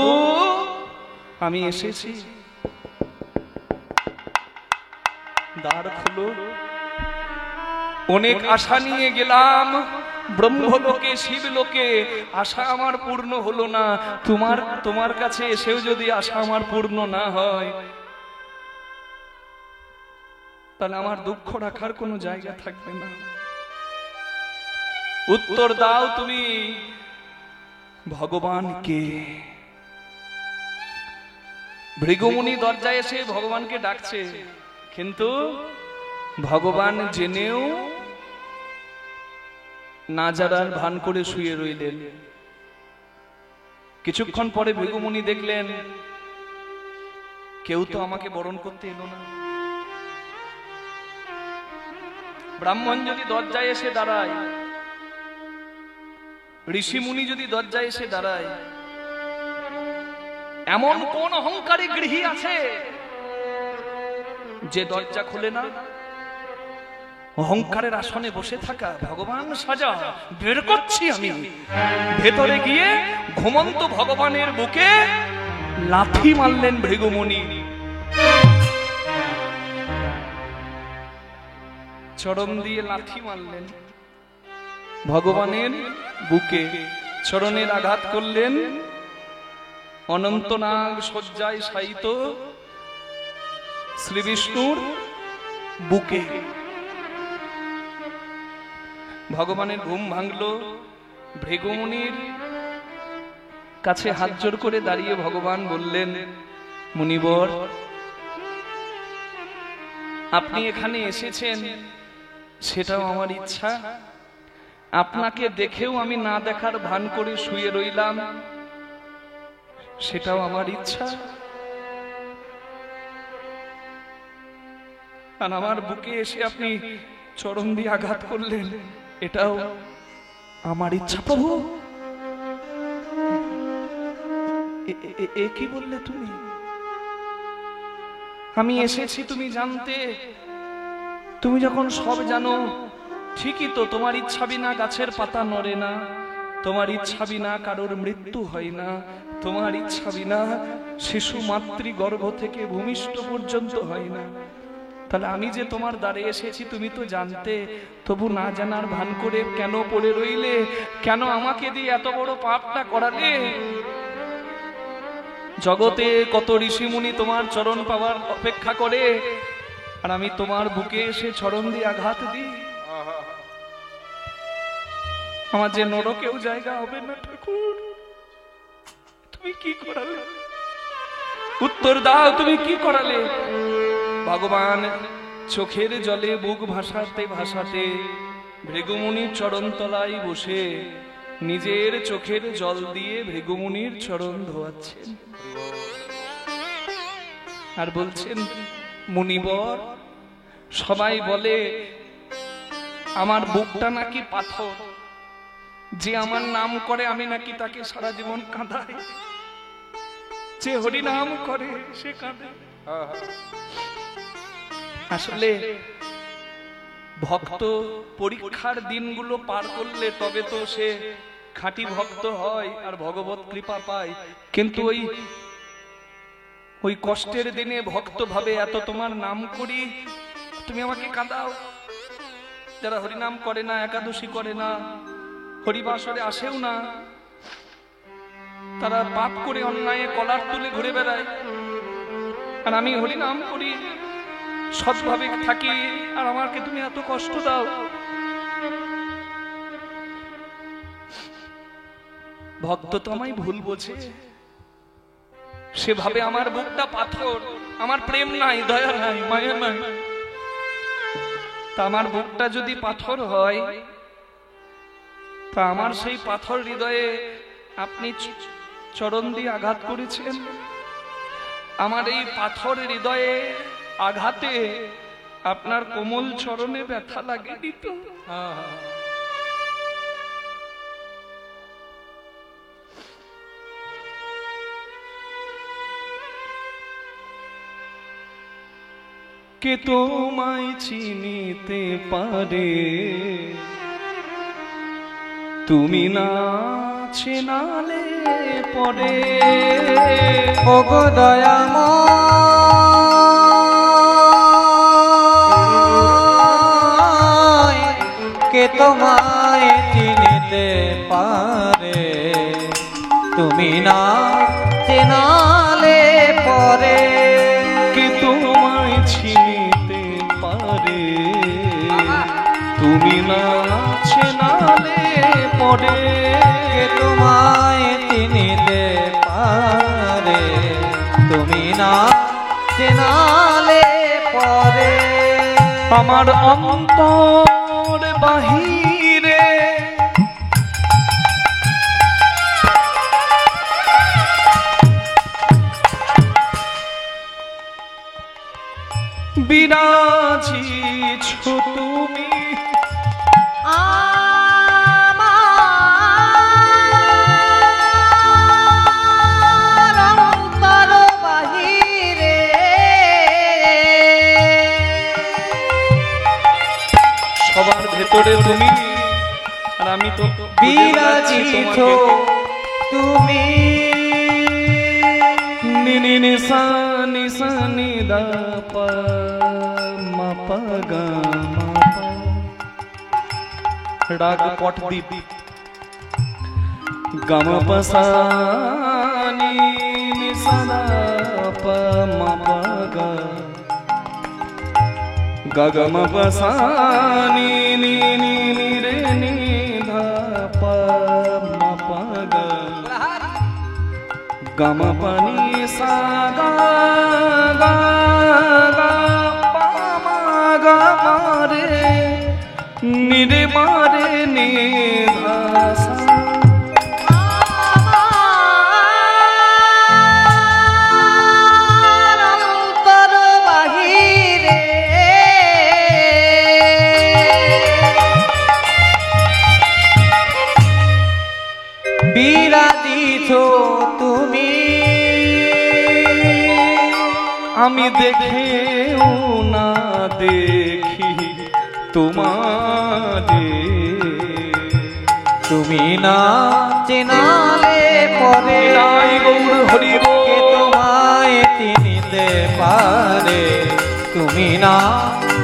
আমি এসেছি, দ্বার খুলো। অনেক আশা নিয়ে গেলাম ব্রহ্মলোকে শিবলোকে, আশা আমার পূর্ণ হলো না। তোমার কাছে এসেও যদি আশা আমার পূর্ণ না হয়, তাহলে আমার দুঃখ রাখার কোনো জায়গা থাকবে না। উত্তর দাও তুমি ভগবানকে। ভৃগুমুনি দরজায় এসে ভগবানকে ডাকছে, কিন্তু ভগবান জেনেও না জানার ভান করে শুয়ে রইলেন। কিছুক্ষণ পরে ভৃগুমুনি দেখলেন কেউ তো আমাকে বরণ করতে এলো না। ব্রাহ্মণ যদি দরজায় এসে দাঁড়ায়, ঋষি মুনি যদি দরজায় এসে দাঁড়ায়, এমন কোন অহংকারী গৃহী আছে যে দরজা খুলে না? অহংকারের আসনে বসে থাকা, ভগবান সাজা বের করছি আমি। ভেতরে গিয়ে ঘুমন্ত ভগবানের বুকে লাথি মারলেন ভৃগুমুনি। চরণ দিয়ে লাথি মারলেন ভগবানের বুকে, চরণের আঘাত করলেন অনন্তনাগ শয্যায় শায়িত শ্রী বিষ্ণুর বুকে। ভগবানের ঘুম ভাঙলো। ভৃগুমুনির কাছে হাত জোড় করে দাঁড়িয়ে ভগবান বললেন, মুনিবর আপনি এখানে এসেছেন সেটাও আমার ইচ্ছা, আপনাকে দেখেও আমি না দেখার ভান করে শুয়ে রইলাম সেটাও আমার ইচ্ছা, আর আমার বুকে এসে আপনি চরণ দিয়ে আঘাত করলেন এটাও আমার ইচ্ছা। প্রভু এ কি বললে তুমি? আমি এসেছি তুমি জানতে, তুমি যখন সব জানো, ঠিকই তো, তোমার ইচ্ছা বিনা গাছের পাতা নড়ে না, তোমার ইচ্ছা বিনা কারোর মৃত্যু হয় না, তোমার ইচ্ছা বিনা শিশু মাতৃগর্ভ থেকে ভূমিষ্ঠ পর্যন্ত হয় না। তাহলে আমি যে তোমার দ্বারে এসেছি তুমি তো জানতে, তবু না জানার ভান করে কেন পড়ে রইলে? কেন আমাকে দিয়ে এত বড় পাপটা করালে? জগতে কত ঋষিমুনি তোমার চরণ পাওয়ার অপেক্ষা করে, আর আমি তোমার বুকে এসে চরণ দিয়ে আঘাত দিই। আমার যে নরকেও জায়গা হবে না ঠাকুর, তুমি কি করালে? উত্তর দাও, তুমি কি করালে? ভগবান চোখের জলে বুক ভাসাতে ভাসাতে ভৃগুমুনির চরণ তলায় বসে নিজের চোখের জল দিয়ে ভৃগুমুনির চরণ ধোয়াচ্ছেন আর বলছেন, মুনিবর সবাই বলে আমার বুকটা নাকি পাথর, যে আমার নাম করে আমি নাকি তাকে সারা জীবন কাঁদাই, যে হরি নাম করে সে কাঁদে। আসলে ভক্ত পরীক্ষার দিনগুলো পার করলে তবে তো সে খাঁটি ভক্ত হয় আর ভগবত কৃপা পায়। কিন্তু ওই কষ্টের দিনে ভক্ত ভাবে এত তোমার নাম করি, তুমি আমাকে কাঁদাও। যারা হরিনাম করে না, একাদশী করে না, হরিবাসরে আসেও না, তারা পাপ করে অন্যায় কলার তুলে ঘুরে বেড়ায়। আর আমি হরিনাম করি, সৎভাবে থাকি, আর আমাকে তুমি এত কষ্ট দাও। ভক্ত তো আমায় ভুল বোঝে, সেভাবে আমার বুকটা পাথর, আমার প্রেম নাই, দয়া নাই, মায়া নাই। তা আমার বুকটা যদি পাথর হয়, তা আমার সেই পাথর হৃদয়ে আপনি চরণ দিয়ে আঘাত করেছেন। আমার এই পাথর হৃদয়ে আঘাতে আপনার কোমল চরণে ব্যথা লাগেনি তো? কে তোমায় চিনিতে পারে, তুমি না চেনালে পরে। ওগো দয়াময়, কে তোমায় চিনিতে পারে, তুমি না চেনালে পরে। কে তোমায় চিনিতে পারে, তুমি না চেনালে পরে। কে তোমায় চিনিতে পারে, তুমি না চেনালে পরে। আমার অন্তর বাহিরে বিরাজিছ তুমি, আমার অন্তর বাহিরে সবার ভেতরে তুমি, আর আমি তো বিরাজিছ তুমি। নিনি নিসা নিসা নিদা পা মা পা গা মা পা। রাগ পটদ্বীপ গাম পসা নি নিসা পা মা পা গা গা গা মা পসা নি নি নি নি রে নি ধা পা মা পা গা গাম পানি সা গা গা গা পা মা গা মা রে নি রে মা রে নি ধা সা। আমার অন্তর বাহিরে বিরাজিছ তুমি। আমি দেখেও না দেখি তোমারে, তুমি না চেনালে পরে। নাই গৌর হরি কে তোমায় চিনিতে পারে, তুমি না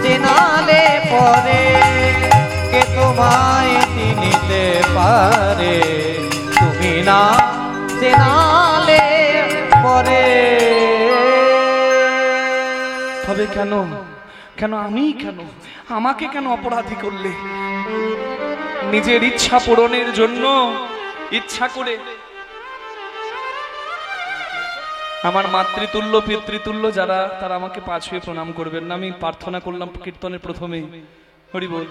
চেনালে পরে। কে তোমায় চিনিতে পারে, তুমি না চেনালে পরে। তবে কেন, কেন আমি, কেন আমাকে কেন অপরাধী করলে? নিজের ইচ্ছা পূরণের জন্য ইচ্ছা করে আমার মাতৃতুল্য পিতৃতুল্য যারা, তারা আমাকে পা ছুঁয়ে প্রণাম করবেন না। আমি প্রার্থনা করলাম কীর্তনের প্রথমেই, হরি বল।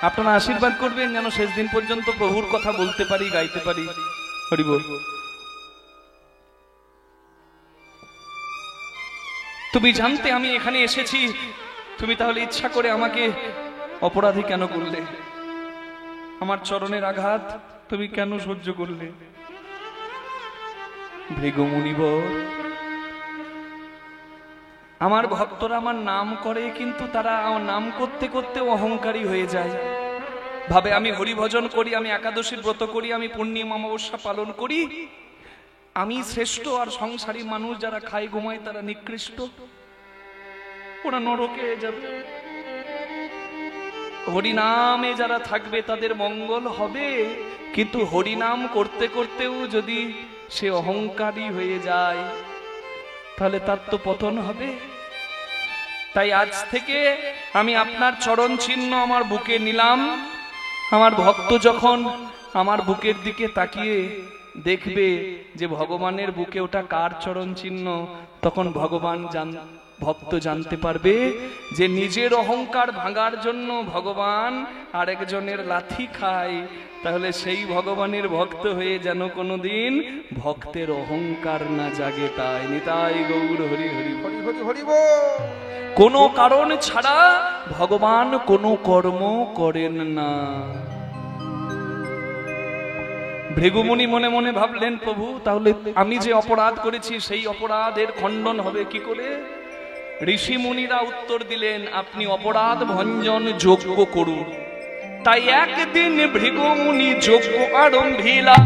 আপনারা আশীর্বাদ করবেন যেন শেষ দিন পর্যন্ত প্রভুর কথা বলতে পারি, গাইতে পারি, হরি বল। তুমি জানতে আমি এখানে এসেছি তুমি তাহলে ইচ্ছা করে আমাকে অপরাধী কেন করলে? আমার চরণের আঘাত তুমি কেন সহ্য করলে? ভৃগু মুনিবর, আমার ভক্তরা আমার নাম করে, কিন্তু তারা আমার নাম করতে করতে অহংকারী হয়ে যায়। ভাবে আমি হরিভজন করি, আমি একাদশীর ব্রত করি, আমি পূর্ণিমা অমাবস্যা পালন করি, আমি শ্রেষ্ঠ, আর সংসারী মানুষ যারা খায় ঘুমায় তারা নিকৃষ্ট, ওরা নরকে যাবে। হরিনামে যারা থাকবে তাদের মঙ্গল হবে, কিন্তু হরিনাম করতে করতেও যদি সে অহংকারী হয়ে যায় তাহলে তার তো পতন হবে। তাই আজ থেকে আমি আপনার চরণ চিহ্ন আমার বুকে নিলাম। আমার ভক্ত যখন আমার বুকের দিকে তাকিয়ে দেখবে যে ভগবানের বুকে ওটা কার চরণ চিহ্ন, তখন ভক্ত জানতে পারবে যে নিজের অহংকার ভাঙার জন্য ভগবান আরেকজনের লাথি খায়। তাহলে সেই ভগবানের ভক্ত হয়ে যেন কোনোদিন ভক্তের অহংকার না জাগে। তাই নিতাই গৌর হরি হরি হরি হরি হরি বল। কোনো কারণ ছাড়া ভগবান কোনো কর্ম করেন না। ভৃগুমুনি মনে মনে ভাবলেন, প্রভু তাহলে আমি যে অপরাধ করেছি সেই অপরাধের খণ্ডন হবে কি করে? ঋষি মুনিরা উত্তর দিলেন, আপনি অপরাধ ভঞ্জন যজ্ঞ করুন। তাই একদিন ভৃগুমুনি যজ্ঞ আরম্ভিলা।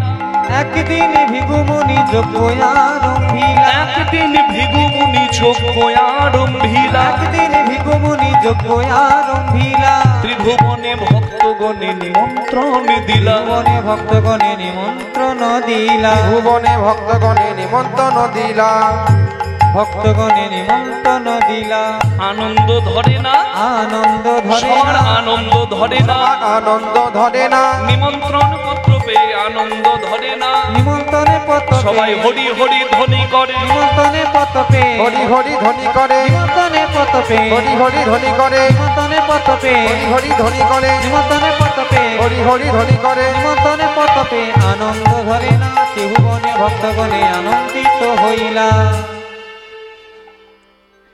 একদিন ভৃগুমুনি যজ্ঞ আরম্ভিলা। একদিন ভৃগুমুনি যজ্ঞ আরম্ভিলা। একদিন ভৃগুমুনি যজ্ঞ আরম্ভিলা। ত্রিভুবনে ভক্তগণে নিমন্ত্রণ দিলা। ভুবনে ভক্তগণে নিমন্ত্রণ দিলা। ভুবনে ভক্তগণে নিমন্ত্রণ দিলা। ভক্তগণে নিমন্ত্রণ দিলা। আনন্দ ধরে না, আনন্দ ধরে সবার না, আনন্দ ধরে না, আনন্দ ধরে না। নিমন্ত্রণ পত্র পেয়ে আনন্দ ধরে না। নিমন্ত্রণে পত্র সবাই হরি হরি ধ্বনি করে। নিমন্ত্রণে পত্র পেয়ে হরি হরি ধ্বনি করে। নিমন্ত্রণে পত্র পেয়ে হরি হরি ধ্বনি করে। নিমন্ত্রণে পত্র পেয়ে হরি হরি ধ্বনি করে। নিমন্ত্রণে পত্র পেয়ে হরি হরি ধ্বনি করে। নিমন্ত্রণে পত্র পেয়ে আনন্দ ধরে না। ত্রিভুবনে ভক্তগণে আনন্দিত হইলা।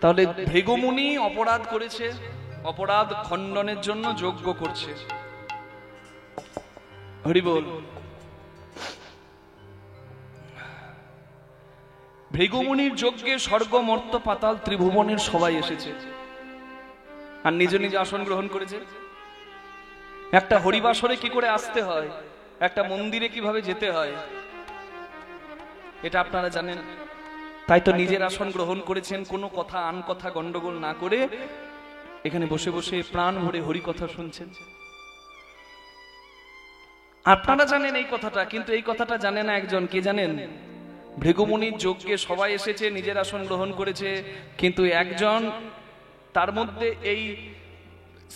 তাহলে ভৃগুমুনি অপরাধ করেছে, অপরাধ খণ্ডনের জন্য যজ্ঞ করছে। হরি বল। ভৃগুমুনির যজ্ঞে স্বর্গ মর্ত পাতাল ত্রিভুবনের সবাই এসেছে আর নিজ নিজ আসন গ্রহণ করেছে। একটা হরিবাসরে কি করে আসতে হয়, একটা মন্দিরে কিভাবে যেতে হয়, এটা আপনারা জানেন। তাই তো নিজের আসন গ্রহণ করেছেন, কোনো কথা আন কথা গন্ডগোল না করে এখানে বসে বসে প্রাণ ভরে হরি কথা শুনছেন। আপনারা জানেন এই কথাটা, কিন্তু এই কথাটা জানে না একজন। কে জানেন? ভৃগুমুনির যজ্ঞে সবাই এসেছে, নিজের আসন গ্রহণ করেছে, কিন্তু একজন তার মধ্যে এই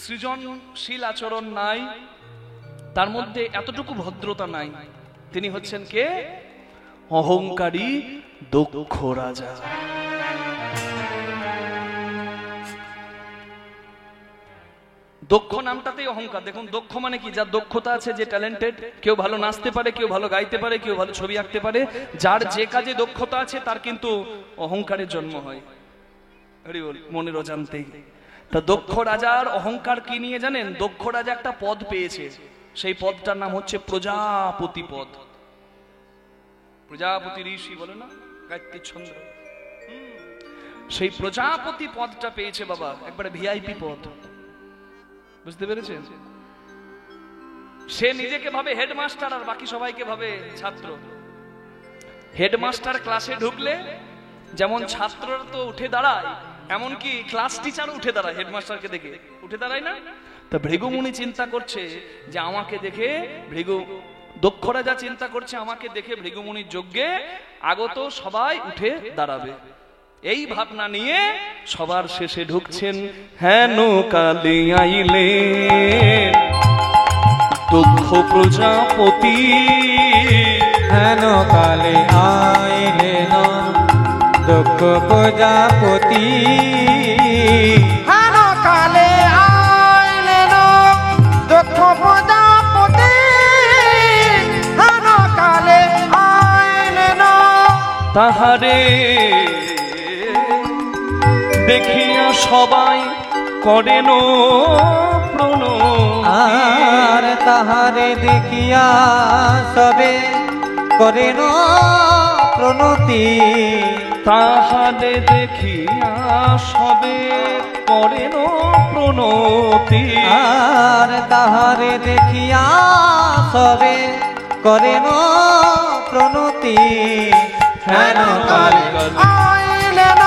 সৃজনশীল আচরণ নাই, তার মধ্যে এতটুকু ভদ্রতা নাই। তিনি হচ্ছেন কে? অহংকারী দক্ষ রাজা। দক্ষ নামটাতেই অহংকার। দেখুন, দক্ষ মানে কি? যার দক্ষতা আছে, যে ট্যালেন্টেড। কেউ ভালো নাচতে পারে, কেউ ভালো গাইতে পারে, কেউ ভালো ছবি আঁকতে পারে। যার যে কাজে দক্ষতা আছে তার কিন্তু অহংকারের জন্ম হয়। হরি বল, মনের অজান্তেই। তা দক্ষ রাজার অহংকার কি নিয়ে জানেন? দক্ষ রাজা একটা পদ পেয়েছে, সেই পদটার নাম হচ্ছে প্রজাপতি পদ। প্রজাপতি ঋষি বলে না, গায়ত্রী ছন্দ। সেই প্রজাপতি পদটা পেয়েছে বাবা, একবারে ভিআইপি পদ। বুঝতে পেরেছেন? সে নিজেকে ভাবে হেডমাস্টার আর বাকি সবাইকে ভাবে ছাত্র। হেডমাস্টার ক্লাসে ঢুকলে যেমন ছাত্ররা তো উঠে দাঁড়ায়, এমনকি ক্লাস টিচারও উঠে দাঁড়ায় হেডমাস্টারকে দেখে। উঠে দাঁড়ায় না? তা ভৃগুমুনি চিন্তা করছে যে আমাকে দেখে দক্ষ রাজা চিন্তা করছে আমাকে দেখে ভৃগুমুনির যজ্ঞে আগত সবাই উঠে দাঁড়াবে। এই ভাবনা নিয়ে সবার শেষে ঢুকছেন হেন কালে আইলে দক্ষ প্রজাপতি। হেন কালে আইলেন দক্ষ প্রজাপতি। হেন কালে আইলেন দক্ষ প্রজাপতি। হেন কালে আইলেন। তাহারে দেখিয়া সবাই করেন প্রণতি আর তাহারে দেখিয়া সবে করেন প্রণতি তাহারে দেখিয়া সবে করেন প্রণতি আর তাহারে দেখিয়া সবে করেন প্রণতি হেন কালে আইলেন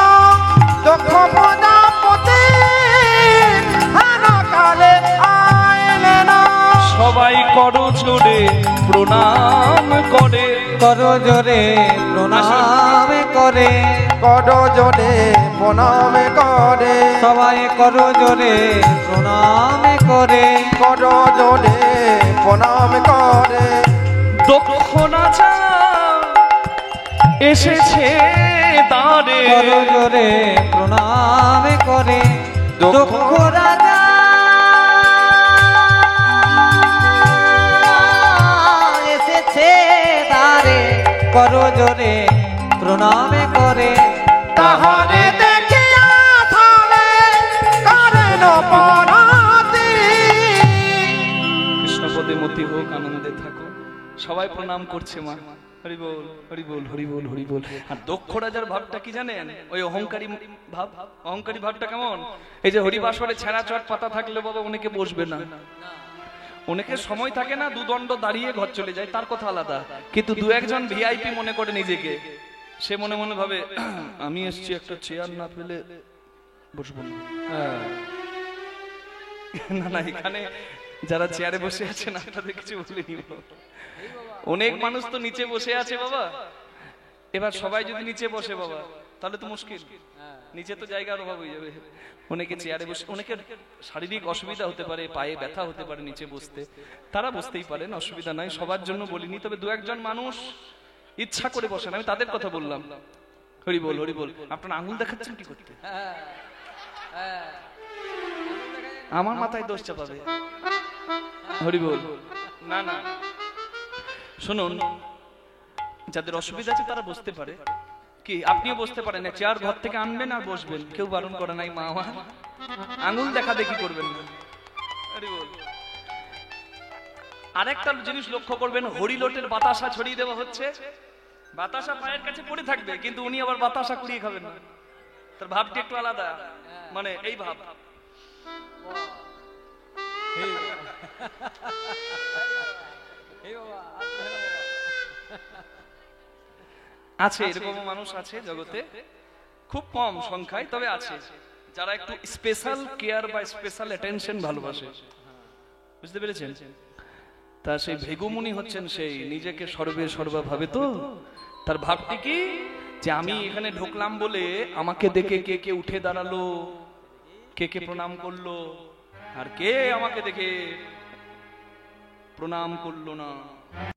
দক্ষ প্রজাপতি হেন কালে আইলেন সবাই করো জোরে প্রণাম করে করো জোরে প্রণাম করে কর জোরে প্রণাম করে সবাই করো জোরে প্রণাম করে কর জোরে প্রণাম করে দক্ষ রাজা এসেছে দ্বারে করো জোরে প্রণাম করে দক্ষ রাজা এসেছে দ্বারে করো জোরে প্রণাম করে তাহারে দেখিয়া থালে করেন প্রণতি কৃষ্ণপদে মতি হোক আনন্দে থাকো সবাই প্রণাম করছে মা হরি বল হরি বল হরি বল হরি বল আর দক্ষ রাজার ভাবটা কি জানেন ওই অহংকারী ভাব অহংকারী ভাবটা কেমন এই যে হরিবাসরে ছেঁড়া চট পাতা থাকলে বাবা অনেকে বসবে না অনেকের সময় থাকে না দুদণ্ড দাঁড়িয়ে ঘর চলে যায় তার কথা আলাদা কিন্তু দু একজন ভিআইপি মনে করে নিজেকে সে মনে মনে ভাবে আমি এসছি একটা চেয়ার না পেলে বসবো না না না এখানে যারা চেয়ারে বসে আছে না তাদের কিছু বলিনি অনেক মানুষ তো নিচে বসে আছে বাবা এবার সবাই যদি নিচে বসে বাবা তাহলে তো মুশকিল নিচে তো জায়গার অভাব হয়ে যাবে অনেকে চেয়ারে বসে অনেকের শারীরিক অসুবিধা হতে পারে পায়ে ব্যথা হতে পারে নিচে বসতে তারা বসতেই পারেন অসুবিধা নাই সবার জন্য বলিনি তবে দু একজন মানুষ ইচ্ছা করে বসেন আমি তাদের কথা বললাম হরি বল হরি বল আপনার আঙুল দেখাচ্ছেন কি করতে আমার মাথায় দোষ চাপাবে হরি বল না না শুনুন যাদের অসুবিধা আছে তারা বসতে পারে কি আপনিও বসতে পারেন চেয়ার ঘর থেকে আনবেন আর বসবেন কেউ বারণ করে নাই মা আমার আঙুল দেখা দেখি করবেন না হরি বল আরেকটা জিনিস লক্ষ্য করবেন হরিলোটের বাতাসা ছড়িয়ে দেওয়া হচ্ছে বাতাসা পায়ের কাছে পড়ে থাকবে কিন্তু উনি আবার বাতাসা কুড়িয়ে খাবেন না তার ভাবটি একটু আলাদা মানে এই ভাব আছে এরকম মানুষ আছে জগতে খুব কম সংখ্যায় তবে আছে যারা একটু স্পেশাল কেয়ার বা স্পেশাল অ্যাটেনশন ভালোবাসে বুঝতে পেরেছেন তা সেই ভেগুমুনি হচ্ছেন সেই নিজেকে সর্বে সর্বা ভাবে তো তার ভাবটি কি যে আমি এখানে ঢুকলাম বলে আমাকে দেখে কে কে উঠে দাঁড়ালো কে কে প্রণাম করলো আর কে আমাকে দেখে প্রণাম করলো না